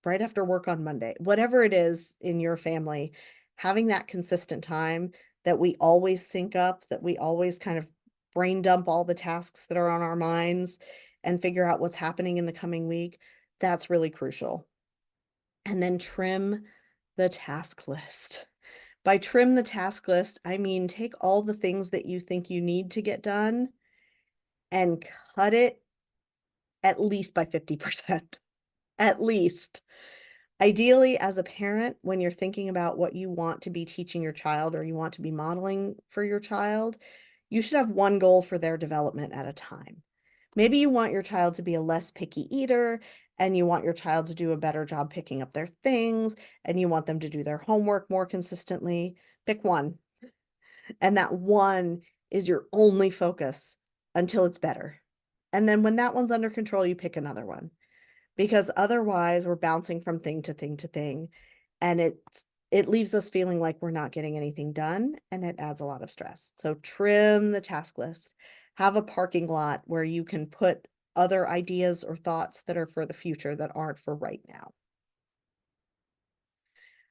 right after work on Monday. Whatever it is in your family, having that consistent time that we always sync up, that we always kind of brain dump all the tasks that are on our minds and figure out what's happening in the coming week, that's really crucial. And then trim the task list. By trim the task list, I mean take all the things that you think you need to get done and cut it at least by 50%. At least. Ideally, as a parent, when you're thinking about what you want to be teaching your child or you want to be modeling for your child, you should have one goal for their development at a time. Maybe you want your child to be a less picky eater, and you want your child to do a better job picking up their things, and you want them to do their homework more consistently. Pick one. And that one is your only focus until it's better. And then when that one's under control, you pick another one, because otherwise we're bouncing from thing to thing to thing, and it leaves us feeling like we're not getting anything done, and it adds a lot of stress. So trim the task list. Have a parking lot where you can put other ideas or thoughts that are for the future that aren't for right now.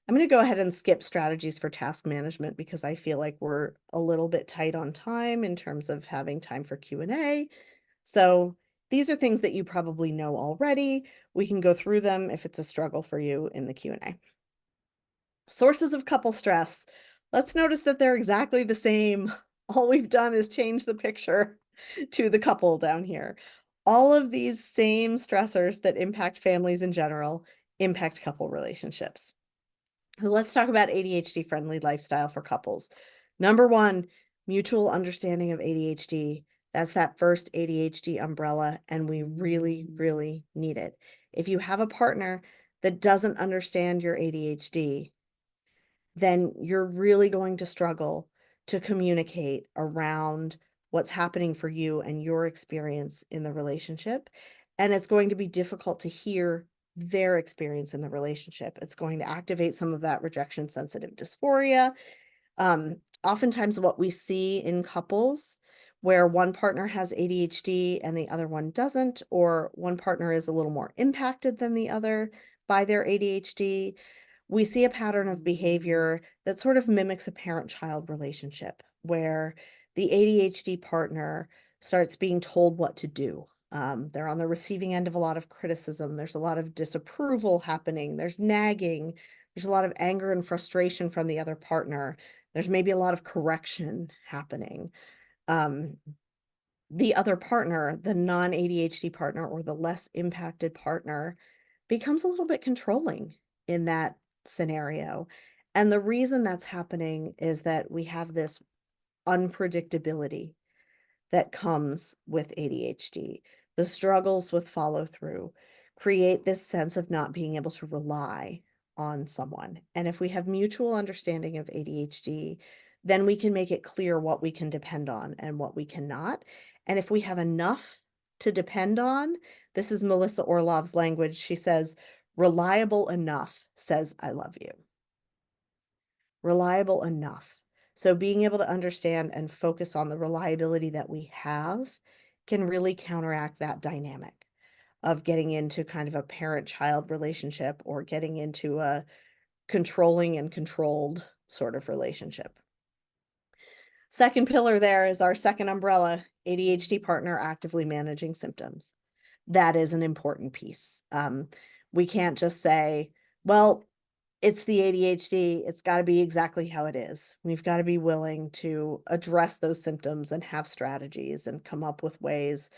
I'm going to go ahead and skip strategies for task management because I feel like we're a little bit tight on time in terms of having time for Q&A. So these are things that you probably know already. We can go through them if it's a struggle for you in the Q&A. Sources of couple stress. Let's notice that they're exactly the same. All we've done is change the picture to the couple down here. All of these same stressors that impact families in general impact couple relationships. Let's talk about ADHD-friendly lifestyle for couples. Number one, mutual understanding of ADHD. That's that first ADHD umbrella, and we really, really need it. If you have a partner that doesn't understand your ADHD, then you're really going to struggle to communicate around what's happening for you and your experience in the relationship. And it's going to be difficult to hear their experience in the relationship. It's going to activate some of that rejection sensitive dysphoria. Oftentimes, what we see in couples where one partner has ADHD and the other one doesn't, or one partner is a little more impacted than the other by their ADHD, we see a pattern of behavior that sort of mimics a parent-child relationship where the ADHD partner starts being told what to do. They're on the receiving end of a lot of criticism. There's a lot of disapproval happening. There's nagging. There's a lot of anger and frustration from the other partner. There's maybe a lot of correction happening. Um, the other partner, the non-ADHD partner or the less impacted partner, becomes a little bit controlling in that scenario. And the reason that's happening is that we have this unpredictability that comes with ADHD. The struggles with follow through create this sense of not being able to rely on someone. And if we have mutual understanding of ADHD, then we can make it clear what we can depend on and what we cannot. And if we have enough to depend on, This is Melissa Orlov's language. She says, reliable enough says, I love you. Reliable enough. So being able to understand and focus on the reliability that we have can really counteract that dynamic of getting into kind of a parent-child relationship or getting into a controlling and controlled sort of relationship. Second pillar there is our second umbrella, ADHD partner actively managing symptoms. That is an important piece. We can't just say, well, it's the ADHD, it's got to be exactly how it is. We've got to be willing to address those symptoms and have strategies and come up with ways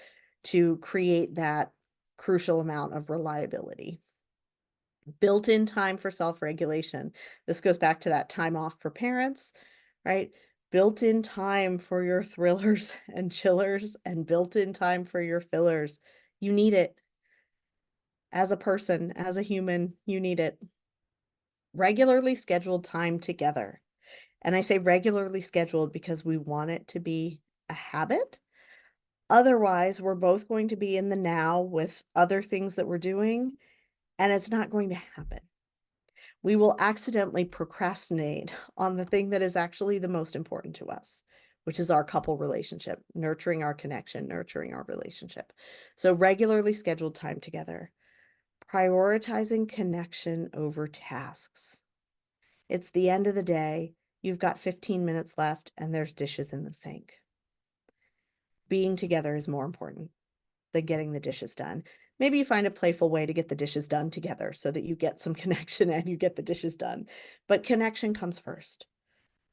to create that crucial amount of reliability. Built-in time for self-regulation. This goes back to that time off for parents, right? Built-in time for your thrillers and chillers and built-in time for your fillers. You need it. As a person, as a human, you need it. Regularly scheduled time together. And I say regularly scheduled because we want it to be a habit. Otherwise, we're both going to be in the now with other things that we're doing, and it's not going to happen. We will accidentally procrastinate on the thing that is actually the most important to us, which is our couple relationship, nurturing our connection, nurturing our relationship. So regularly scheduled time together, prioritizing connection over tasks. It's the end of the day. You've got 15 minutes left and there's dishes in the sink. Being together is more important than getting the dishes done. Maybe you find a playful way to get the dishes done together so that you get some connection and you get the dishes done. But connection comes first.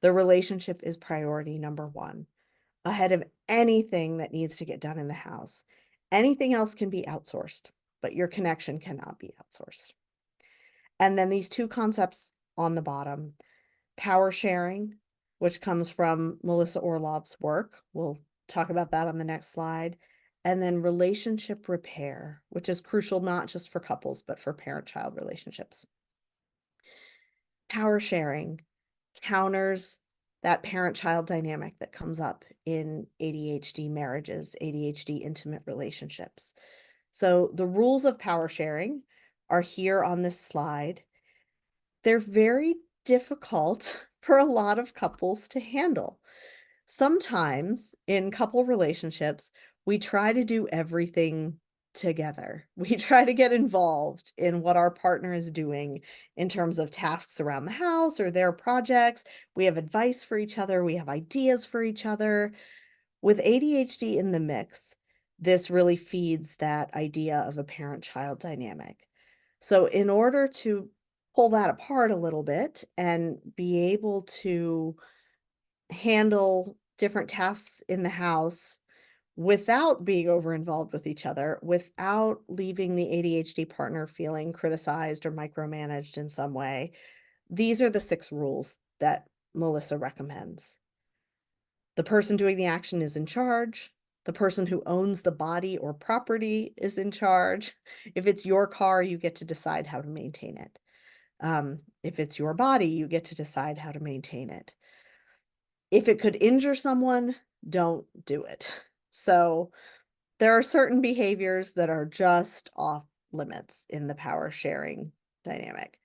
The relationship is priority number one, ahead of anything that needs to get done in the house. Anything else can be outsourced, but your connection cannot be outsourced. And then these two concepts on the bottom, power sharing, which comes from Melissa Orlov's work. We'll talk about that on the next slide. And then relationship repair, which is crucial not just for couples, but for parent-child relationships. Power sharing counters that parent-child dynamic that comes up in ADHD marriages, ADHD intimate relationships. So the rules of power sharing are here on this slide. They're very difficult for a lot of couples to handle. Sometimes in couple relationships, we try to do everything together. We try to get involved in what our partner is doing in terms of tasks around the house or their projects. We have advice for each other. We have ideas for each other. With ADHD in the mix, this really feeds that idea of a parent-child dynamic. So in order to pull that apart a little bit and be able to handle different tasks in the house without being over involved with each other, without leaving the ADHD partner feeling criticized or micromanaged in some way. These are the 6 rules that Melissa recommends. The person doing the action is in charge. The person who owns the body or property is in charge. If it's your car, you get to decide how to maintain it. If it's your body, you get to decide how to maintain it. If it could injure someone, don't do it. So there are certain behaviors that are just off limits in the power sharing dynamic.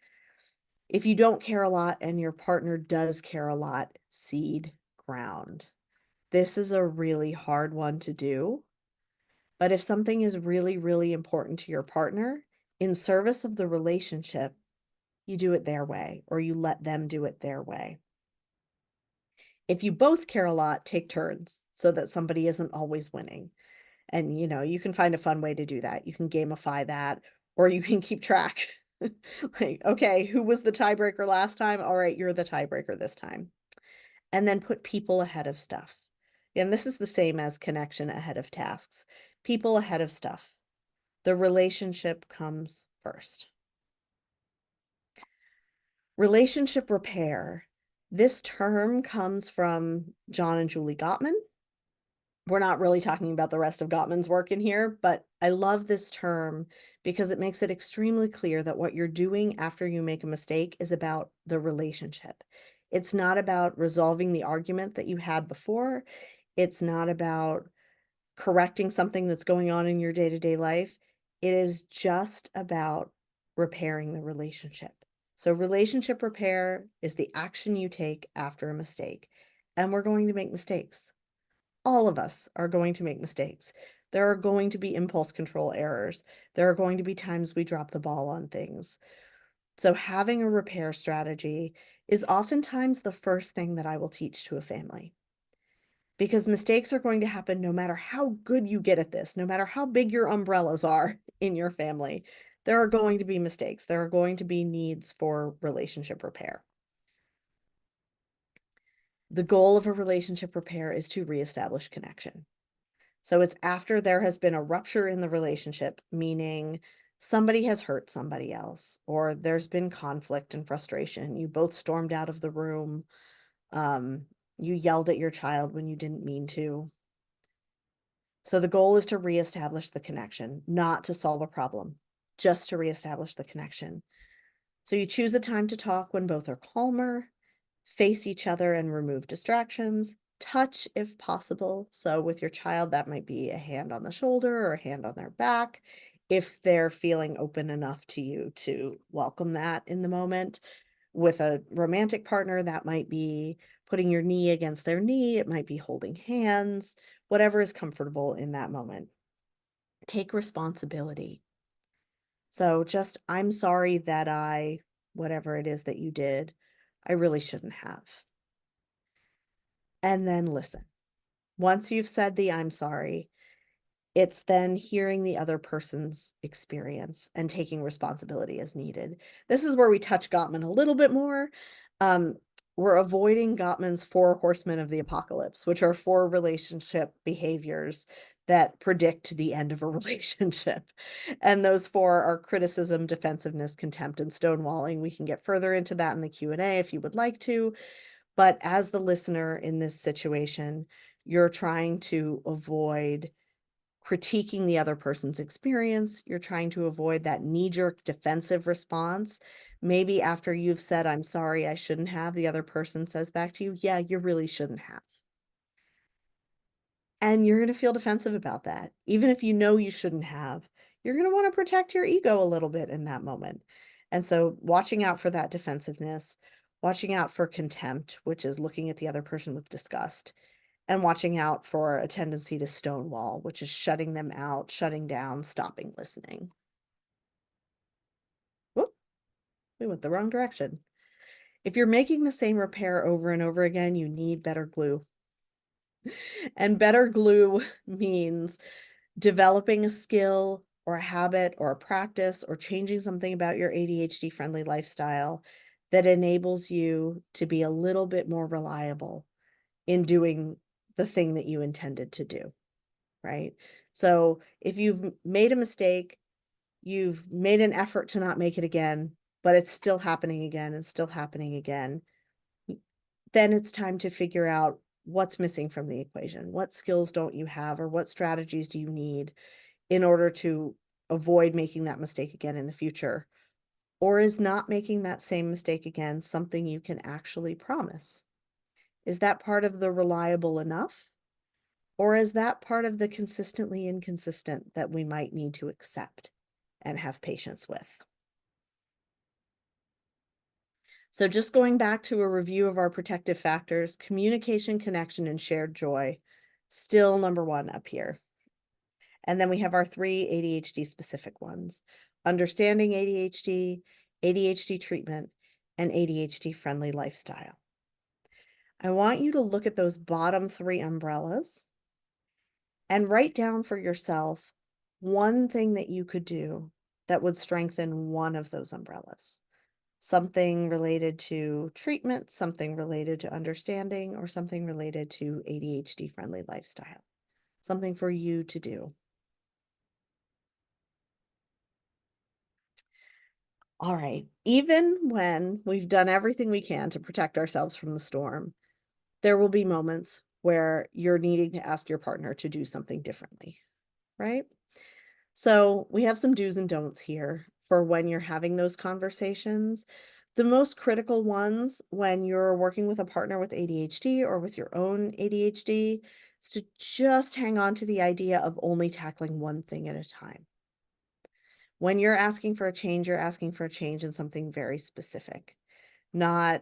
If you don't care a lot and your partner does care a lot, cede ground. This is a really hard one to do. But if something is really, really important to your partner, in service of the relationship, you do it their way or you let them do it their way. If you both care a lot, take turns so that somebody isn't always winning. And, you can find a fun way to do that. You can gamify that, or you can keep track. Like, okay, who was the tiebreaker last time? All right, you're the tiebreaker this time. And then put people ahead of stuff. And this is the same as connection ahead of tasks. People ahead of stuff. The relationship comes first. Relationship repair. This term comes from John and Julie Gottman. We're not really talking about the rest of Gottman's work in here, but I love this term because it makes it extremely clear that what you're doing after you make a mistake is about the relationship. It's not about resolving the argument that you had before. It's not about correcting something that's going on in your day-to-day life. It is just about repairing the relationship. So relationship repair is the action you take after a mistake. And we're going to make mistakes. All of us are going to make mistakes. There are going to be impulse control errors. There are going to be times we drop the ball on things. So having a repair strategy is oftentimes the first thing that I will teach to a family. Because mistakes are going to happen no matter how good you get at this, no matter how big your umbrellas are in your family. There are going to be mistakes. There are going to be needs for relationship repair. The goal of a relationship repair is to reestablish connection. So it's after there has been a rupture in the relationship, meaning somebody has hurt somebody else, or there's been conflict and frustration. You both stormed out of the room. Um, you yelled at your child when you didn't mean to. So the goal is to reestablish the connection, not to solve a problem, just to reestablish the connection. So you choose a time to talk when both are calmer, face each other and remove distractions, touch if possible. So with your child, that might be a hand on the shoulder or a hand on their back, if they're feeling open enough to you to welcome that in the moment. With a romantic partner, that might be putting your knee against their knee. It might be holding hands, whatever is comfortable in that moment. Take responsibility. So just, I'm sorry that whatever it is that you did, I really shouldn't have. And then listen. Once you've said the I'm sorry, it's then hearing the other person's experience and taking responsibility as needed. This is where we touch Gottman a little bit more. We're avoiding Gottman's 4 horsemen of the apocalypse, which are 4 relationship behaviors that predict the end of a relationship. And those 4 are criticism, defensiveness, contempt, and stonewalling. We can get further into that in the Q&A if you would like to. But as the listener in this situation, you're trying to avoid critiquing the other person's experience. You're trying to avoid that knee-jerk defensive response. Maybe after you've said, I'm sorry, I shouldn't have, the other person says back to you, yeah, you really shouldn't have. And you're going to feel defensive about that. Even if you know you shouldn't have, you're going to want to protect your ego a little bit in that moment. And so watching out for that defensiveness, watching out for contempt, which is looking at the other person with disgust, and watching out for a tendency to stonewall, which is shutting them out, shutting down, stopping listening. Whoop, we went the wrong direction. If you're making the same repair over and over again, you need better glue. And better glue means developing a skill or a habit or a practice or changing something about your ADHD friendly lifestyle that enables you to be a little bit more reliable in doing the thing that you intended to do, right? So if you've made a mistake, you've made an effort to not make it again, but it's still happening again and still happening again, then it's time to figure out what's missing from the equation. What skills don't you have, or what strategies do you need in order to avoid making that mistake again in the future? Or is not making that same mistake again something you can actually promise? Is that part of the reliable enough? Or is that part of the consistently inconsistent that we might need to accept and have patience with? So just going back to a review of our protective factors, communication, connection, and shared joy, still number 1 up here. And then we have our 3 ADHD specific ones: understanding ADHD, ADHD treatment, and ADHD friendly lifestyle. I want you to look at those bottom 3 umbrellas and write down for yourself one thing that you could do that would strengthen one of those umbrellas. Something related to treatment, something related to understanding, or something related to ADHD friendly lifestyle. Something for you to do. All right. Even when we've done everything we can to protect ourselves from the storm, there will be moments where you're needing to ask your partner to do something differently, right? So we have some do's and don'ts here for when you're having those conversations. The most critical ones when you're working with a partner with ADHD or with your own ADHD is to just hang on to the idea of only tackling one thing at a time. When you're asking for a change, you're asking for a change in something very specific, not,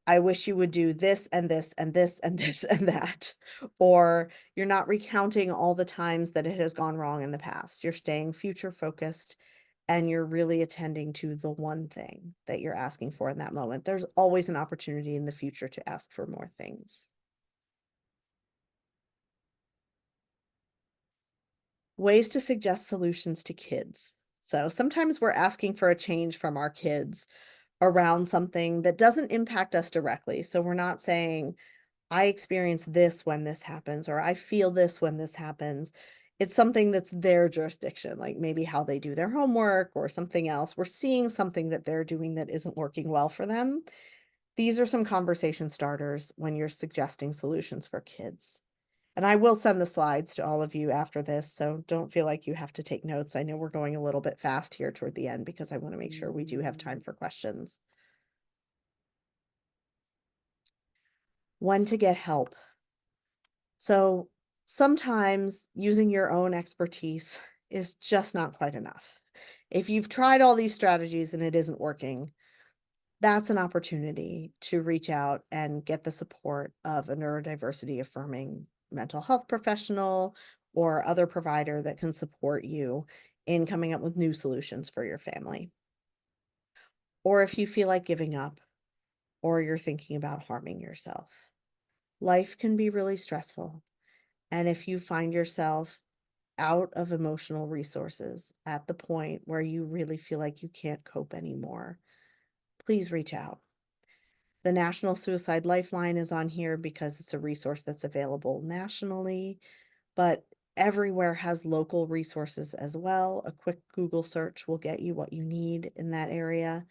I wish you would do this and this and this and this and that. Or you're not recounting all the times that it has gone wrong in the past. You're staying future focused and you're really attending to the one thing that you're asking for in that moment. There's always an opportunity in the future to ask for more things. Ways to suggest solutions to kids. So sometimes we're asking for a change from our kids around something that doesn't impact us directly. So we're not saying, I experience this when this happens, or I feel this when this happens. It's something that's their jurisdiction, like maybe how they do their homework or something else. We're seeing something that they're doing that isn't working well for them. These are some conversation starters when you're suggesting solutions for kids. And I will send the slides to all of you after this, so don't feel like you have to take notes. I know we're going a little bit fast here toward the end because I want to make sure we do have time for questions. When to get help. So sometimes using your own expertise is just not quite enough. If you've tried all these strategies and it isn't working, that's an opportunity to reach out and get the support of a neurodiversity affirming mental health professional or other provider that can support you in coming up with new solutions for your family. Or if you feel like giving up or you're thinking about harming yourself, life can be really stressful. And if you find yourself out of emotional resources at the point where you really feel like you can't cope anymore, please reach out. The National Suicide Lifeline is on here because it's a resource that's available nationally, but everywhere has local resources as well. A quick Google search will get you what you need in that area.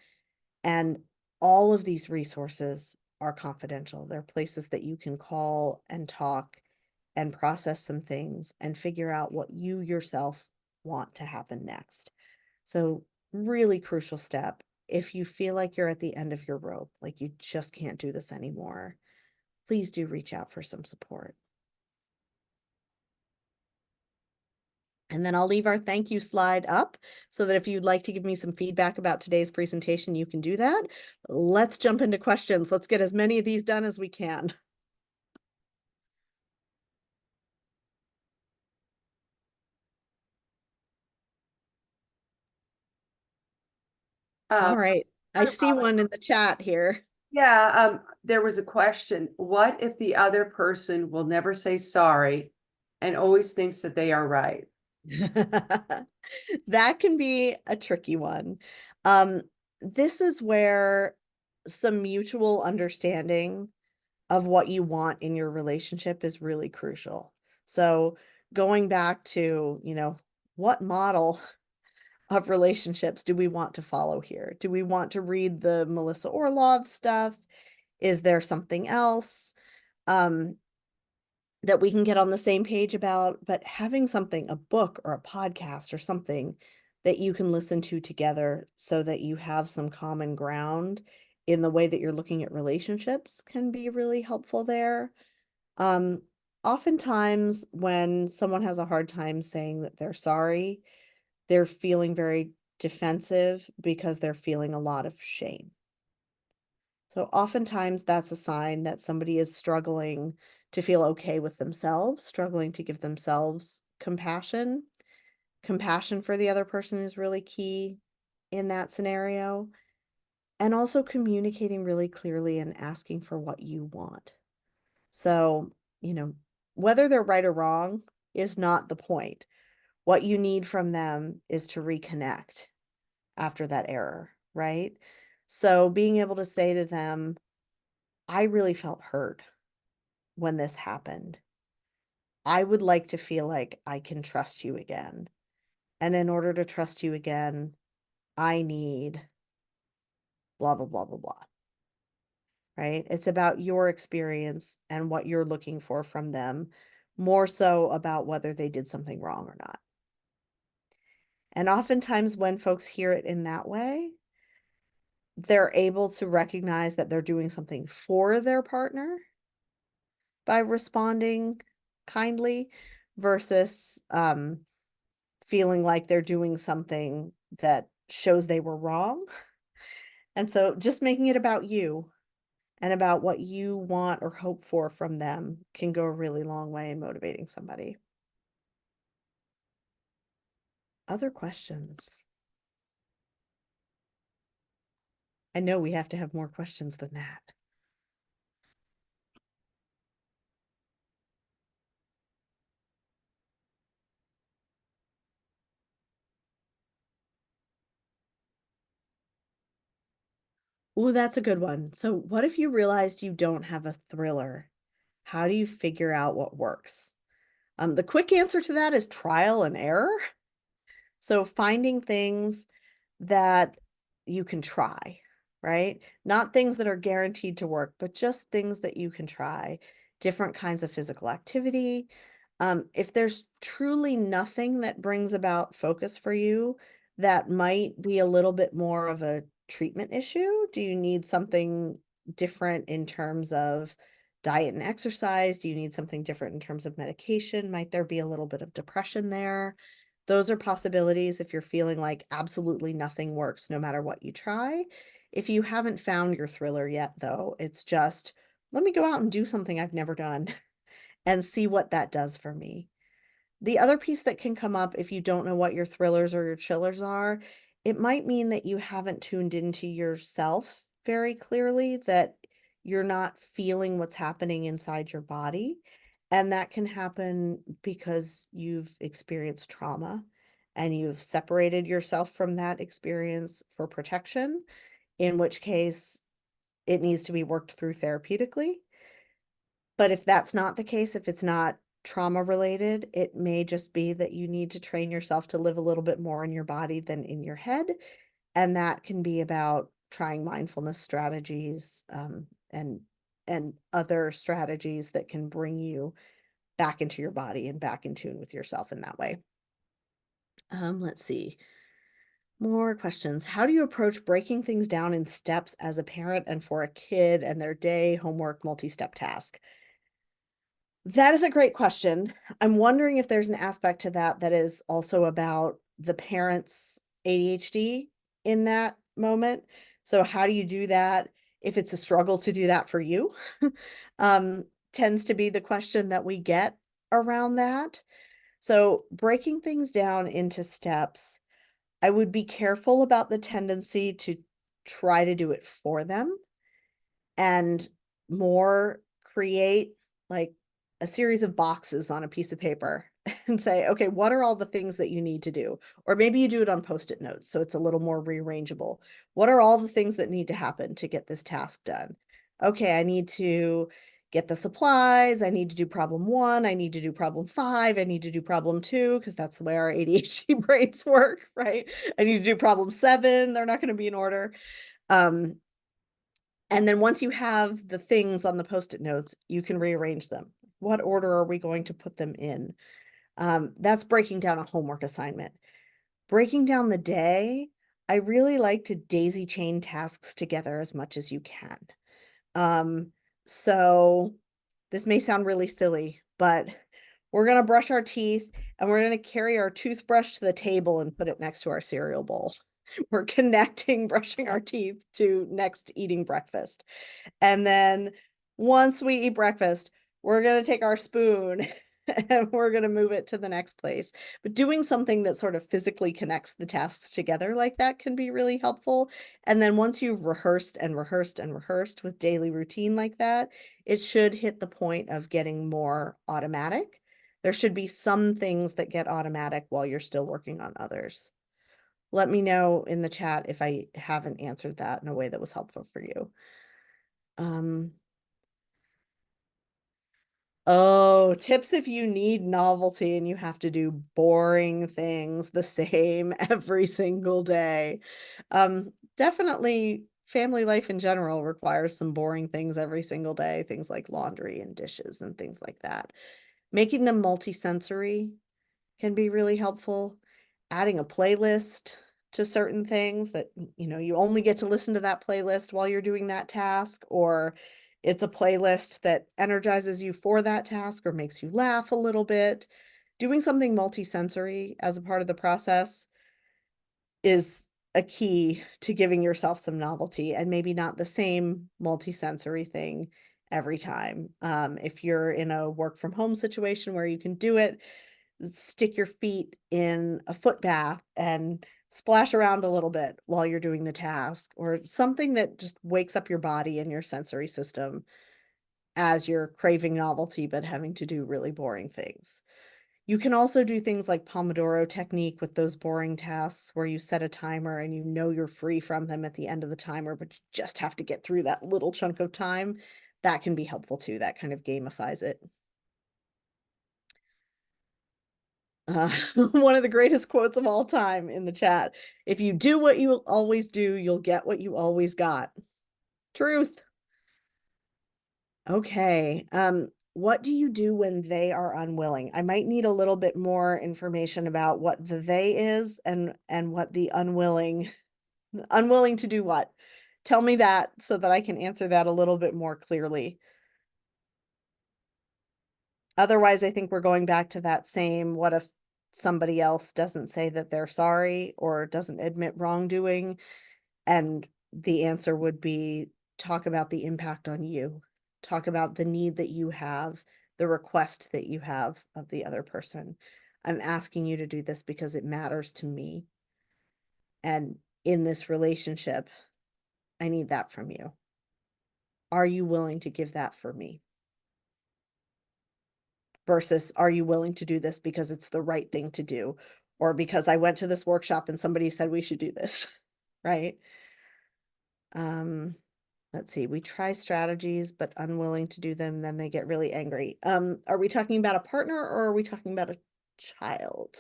And all of these resources are confidential. They're places that you can call and talk and process some things and figure out what you yourself want to happen next. So, really crucial step. If you feel like you're at the end of your rope, like you just can't do this anymore, please do reach out for some support. And then I'll leave our thank you slide up so that if you'd like to give me some feedback about today's presentation, you can do that. Let's jump into questions. Let's get as many of these done as we can. All right. I see one in the chat here. Yeah, there was a question. What if the other person will never say sorry and always thinks that they are right? That can be a tricky one. This is where some mutual understanding of what you want in your relationship is really crucial. So going back to, what model of relationships do we want to follow here? Do we want to read the Melissa Orlov stuff? Is there something else? That we can get on the same page about, but having something, a book or a podcast or something that you can listen to together so that you have some common ground in the way that you're looking at relationships can be really helpful there. Um, Oftentimes when someone has a hard time saying that they're sorry, they're feeling very defensive because they're feeling a lot of shame. So oftentimes that's a sign that somebody is struggling to feel okay with themselves, struggling to give themselves compassion. Compassion for the other person is really key in that scenario. And also communicating really clearly and asking for what you want. So, whether they're right or wrong is not the point. What you need from them is to reconnect after that error, right? So being able to say to them, I really felt hurt when this happened. I would like to feel like I can trust you again. And in order to trust you again, I need blah, blah, blah, blah, blah. Right? It's about your experience and what you're looking for from them, more so about whether they did something wrong or not. And oftentimes, when folks hear it in that way, they're able to recognize that they're doing something for their partner by responding kindly versus feeling like they're doing something that shows they were wrong. And so just making it about you and about what you want or hope for from them can go a really long way in motivating somebody. Other questions? I know we have to have more questions than that. Oh, that's a good one. So what if you realized you don't have a thriller? How do you figure out what works? The quick answer to that is trial and error. So finding things that you can try, right? Not things that are guaranteed to work, but just things that you can try. Different kinds of physical activity. If there's truly nothing that brings about focus for you, that might be a little bit more of a treatment issue. Do you need something different in terms of diet and exercise? Do you need something different in terms of medication? Might there be a little bit of depression there? Those are possibilities if you're feeling like absolutely nothing works no matter what you try. If you haven't found your thriller yet, though, it's just, let me go out and do something I've never done and see what that does for me. The other piece that can come up if you don't know what your thrillers or your chillers are, it might mean that you haven't tuned into yourself very clearly, that you're not feeling what's happening inside your body. And that can happen because you've experienced trauma and you've separated yourself from that experience for protection, in which case it needs to be worked through therapeutically. But if that's not the case, if it's not trauma related, it may just be that you need to train yourself to live a little bit more in your body than in your head. And that can be about trying mindfulness strategies, and other strategies that can bring you back into your body and back in tune with yourself in that way. Let's see. More questions. How do you approach breaking things down in steps as a parent and for a kid and their day, homework, multi-step task? That is a great question. I'm wondering if there's an aspect to that that is also about the parent's ADHD in that moment. So how do you do that if it's a struggle to do that for you? um, Tends to be the question that we get around that. So breaking things down into steps, I would be careful about the tendency to try to do it for them and more create like a series of boxes on a piece of paper and say, okay, what are all the things that you need to do? Or maybe you do it on Post-it notes, so it's a little more rearrangeable. What are all the things that need to happen to get this task done? Okay, I need to get the supplies. I need to do problem 1. I need to do problem 5. I need to do problem 2, because that's the way our ADHD brains work, right? I need to do problem 7. They're not going to be in order. And then once you have the things on the Post-it notes, you can rearrange them. What order are we going to put them in? That's breaking down a homework assignment. Breaking down the day, I really like to daisy chain tasks together as much as you can. So this may sound really silly, but we're going to brush our teeth and we're going to carry our toothbrush to the table and put it next to our cereal bowl. We're connecting brushing our teeth to next eating breakfast. And then once we eat breakfast, we're going to take our spoon and we're going to move it to the next place. But doing something that sort of physically connects the tasks together like that can be really helpful. And then once you've rehearsed and rehearsed and rehearsed with daily routine like that, it should hit the point of getting more automatic. There should be some things that get automatic while you're still working on others. Let me know in the chat if I haven't answered that in a way that was helpful for you. Oh, tips if you need novelty and you have to do boring things the same every single day. Definitely family life in general requires some boring things every single day, things like laundry and dishes and things like that. Making them multi-sensory can be really helpful. Adding a playlist to certain things that, you only get to listen to that playlist while you're doing that task, or it's a playlist that energizes you for that task or makes you laugh a little bit. Doing something multi-sensory as a part of the process is a key to giving yourself some novelty, and maybe not the same multisensory thing every time. If you're in a work from home situation where you can do it, stick your feet in a foot bath and splash around a little bit while you're doing the task, or something that just wakes up your body and your sensory system as you're craving novelty but having to do really boring things. You can also do things like Pomodoro technique with those boring tasks where you set a timer and you know you're free from them at the end of the timer, but you just have to get through that little chunk of time. That can be helpful too. That kind of gamifies it. One of the greatest quotes of all time in the chat. If you do what you always do, you'll get what you always got. Truth. Okay. What do you do when they are unwilling? I might need a little bit more information about what the they is and what the unwilling to do what. Tell me that so that I can answer that a little bit more clearly. Otherwise, I think we're going back to that same, what if somebody else doesn't say that they're sorry or doesn't admit wrongdoing? And the answer would be, talk about the impact on you. Talk about the need that you have, the request that you have of the other person. I'm asking you to do this because it matters to me. And in this relationship, I need that from you. Are you willing to give that for me? Versus, are you willing to do this because it's the right thing to do? Or because I went to this workshop and somebody said we should do this, right? Let's see, we try strategies, but unwilling to do them, then they get really angry. Are we talking about a partner or are we talking about a child?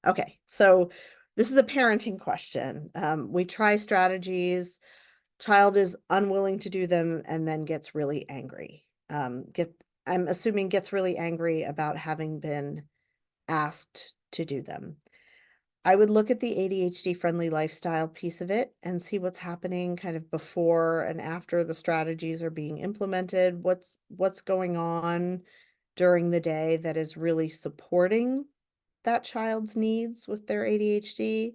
Okay, so this is a parenting question. We try strategies, child is unwilling to do them and then gets really angry. I'm assuming gets really angry about having been asked to do them. I would look at the ADHD friendly lifestyle piece of it and see what's happening kind of before and after the strategies are being implemented. What's going on during the day that is really supporting that child's needs with their ADHD?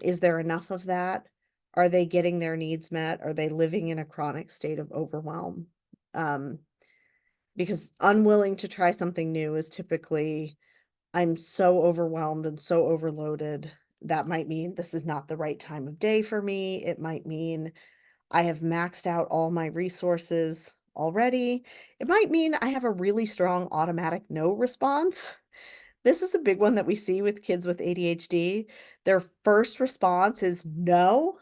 Is there enough of that? Are they getting their needs met? Are they living in a chronic state of overwhelm? Because unwilling to try something new is typically, I'm so overwhelmed and so overloaded. That might mean this is not the right time of day for me. It might mean I have maxed out all my resources already. It might mean I have a really strong automatic no response. This is a big one that we see with kids with ADHD. Their first response is no.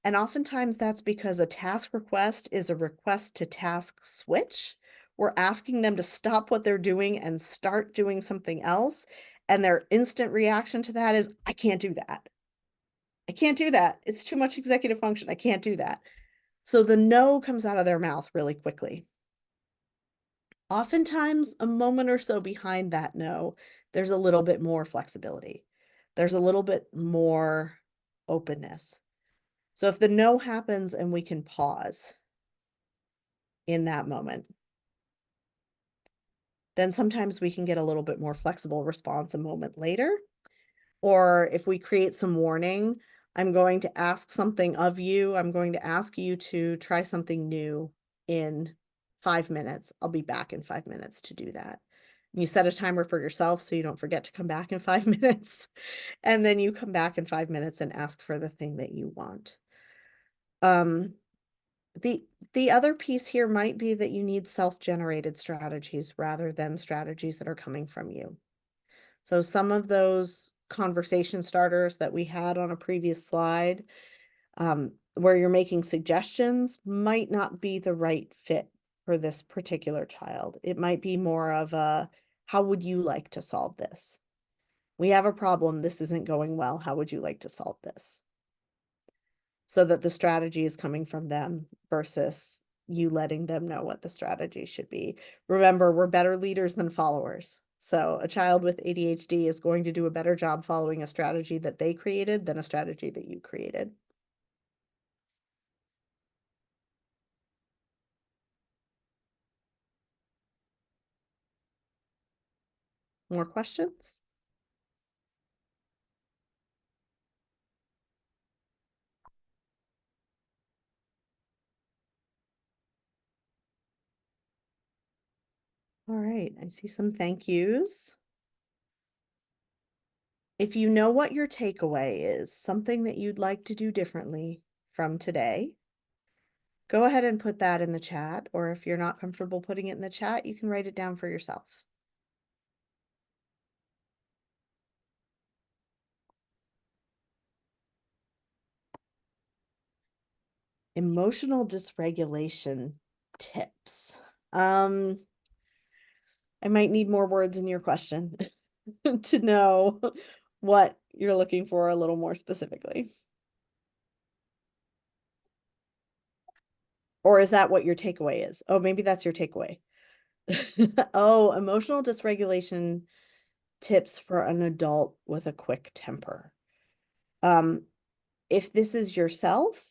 And oftentimes that's because a task request is a request to task switch. We're asking them to stop what they're doing and start doing something else. And their instant reaction to that is, I can't do that. I can't do that. It's too much executive function. I can't do that. So the no comes out of their mouth really quickly. Oftentimes, a moment or so behind that no, there's a little bit more flexibility. There's a little bit more openness. So if the no happens and we can pause in that moment, then sometimes we can get a little bit more flexible response a moment later. Or if we create some warning, I'm going to ask something of you. I'm going to ask you to try something new in 5 minutes. I'll be back in 5 minutes to do that. You set a timer for yourself so you don't forget to come back in 5 minutes. And then you come back in 5 minutes and ask for the thing that you want. The other piece here might be that you need self-generated strategies rather than strategies that are coming from you. So some of those conversation starters that we had on a previous slide, where you're making suggestions, might not be the right fit for this particular child. It might be more of a, how would you like to solve this? We have a problem. This isn't going well. How would you like to solve this? So that the strategy is coming from them versus you letting them know what the strategy should be. Remember, we're better leaders than followers. So a child with ADHD is going to do a better job following a strategy that they created than a strategy that you created. More questions? All right, I see some thank yous. If you know what your takeaway is, something that you'd like to do differently from today, go ahead and put that in the chat, or if you're not comfortable putting it in the chat, you can write it down for yourself. Emotional dysregulation tips. I might need more words in your question to know what you're looking for a little more specifically. Or is that what your takeaway is? Oh, maybe that's your takeaway. Oh, emotional dysregulation tips for an adult with a quick temper. If this is yourself,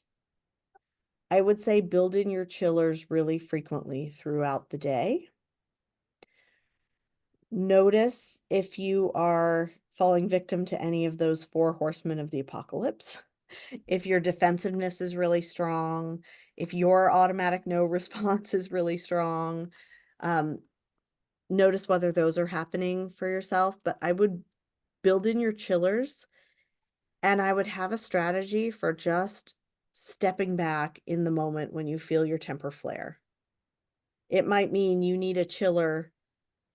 I would say build in your chillers really frequently throughout the day. Notice if you are falling victim to any of those four horsemen of the apocalypse. If your defensiveness is really strong, if your automatic no response is really strong, notice whether those are happening for yourself. But I would build in your chillers, and I would have a strategy for just stepping back in the moment when you feel your temper flare. It might mean you need a chiller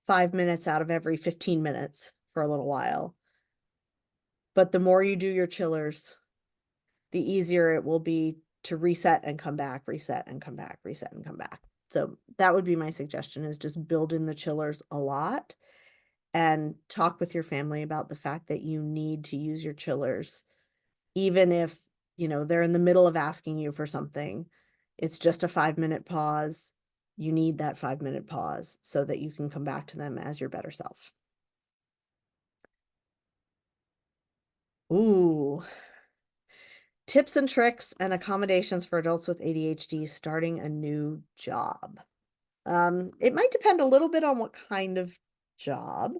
5 minutes out of every 15 minutes for a little while. But the more you do your chillers, the easier it will be to reset and come back, reset and come back, reset and come back. So that would be my suggestion, is just build in the chillers a lot and talk with your family about the fact that you need to use your chillers, even if, they're in the middle of asking you for something. It's just a 5-minute pause. You need that 5-minute pause so that you can come back to them as your better self. Ooh. Tips and tricks and accommodations for adults with ADHD starting a new job. It might depend a little bit on what kind of job,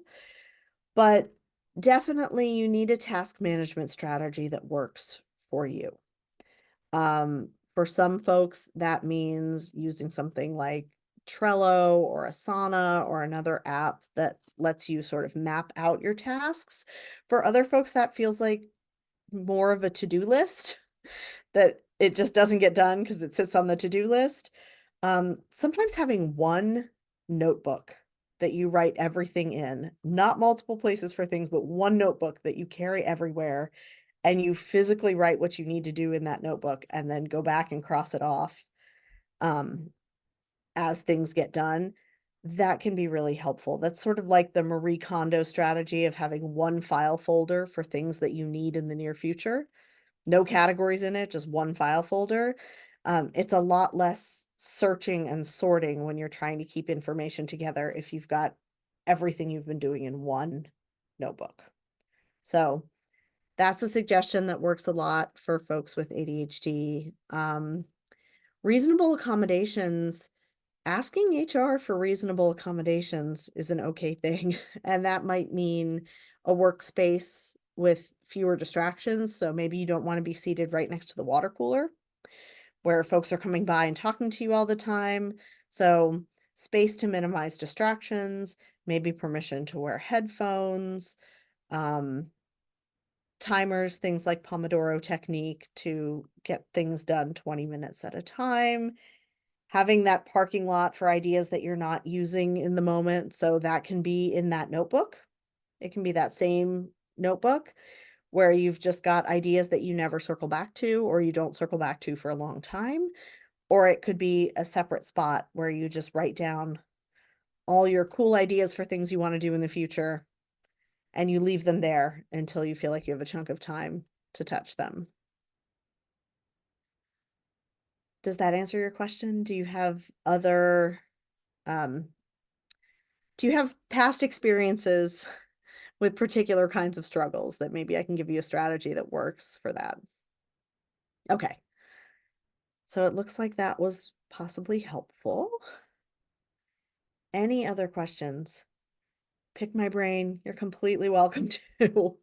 but definitely you need a task management strategy that works for you. For some folks, that means using something like Trello or Asana or another app that lets you sort of map out your tasks. For other folks, that feels like more of a to-do list that it just doesn't get done because it sits on the to-do list. Sometimes having one notebook that you write everything in, not multiple places for things, but one notebook that you carry everywhere, and you physically write what you need to do in that notebook and then go back and cross it off as things get done, that can be really helpful. That's sort of like the Marie Kondo strategy of having one file folder for things that you need in the near future. No categories in it, just one file folder. It's a lot less searching and sorting when you're trying to keep information together if you've got everything you've been doing in one notebook. So that's a suggestion that works a lot for folks with ADHD. Reasonable accommodations, asking HR for reasonable accommodations is an okay thing. And that might mean a workspace with fewer distractions. So maybe you don't want to be seated right next to the water cooler where folks are coming by and talking to you all the time. So space to minimize distractions, maybe permission to wear headphones, timers, things like Pomodoro technique to get things done 20 minutes at a time, having that parking lot for ideas that you're not using in the moment. So that can be in that notebook. It can be that same notebook where you've just got ideas that you never circle back to, or you don't circle back to for a long time. Or it could be a separate spot where you just write down all your cool ideas for things you want to do in the future, and you leave them there until you feel like you have a chunk of time to touch them. Does that answer your question? Do you have other, do you have past experiences with particular kinds of struggles that maybe I can give you a strategy that works for that? Okay. So it looks like that was possibly helpful. Any other questions? pick my brain. You're completely welcome to.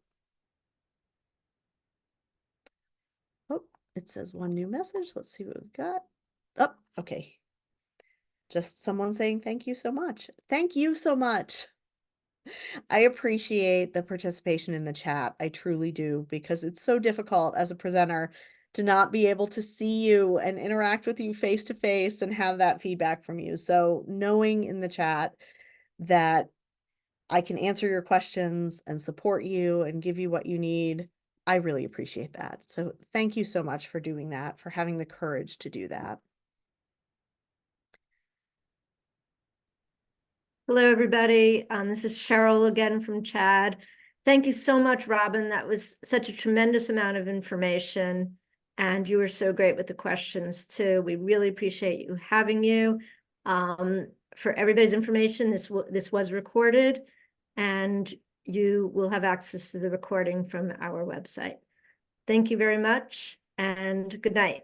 Oh, it says one new message. Let's see what we've got. Oh, okay. Just someone saying thank you so much. Thank you so much. I appreciate the participation in the chat. I truly do, because it's so difficult as a presenter to not be able to see you and interact with you face to face and have that feedback from you. So knowing in the chat that I can answer your questions and support you and give you what you need, I really appreciate that. So thank you so much for doing that, for having the courage to do that. Hello, everybody. This is Cheryl again from CHAD. Thank you so much, Robin. That was such a tremendous amount of information, and you were so great with the questions too. We really appreciate you having you. For everybody's information, this was recorded, and you will have access to the recording from our website. Thank you very much, and good night.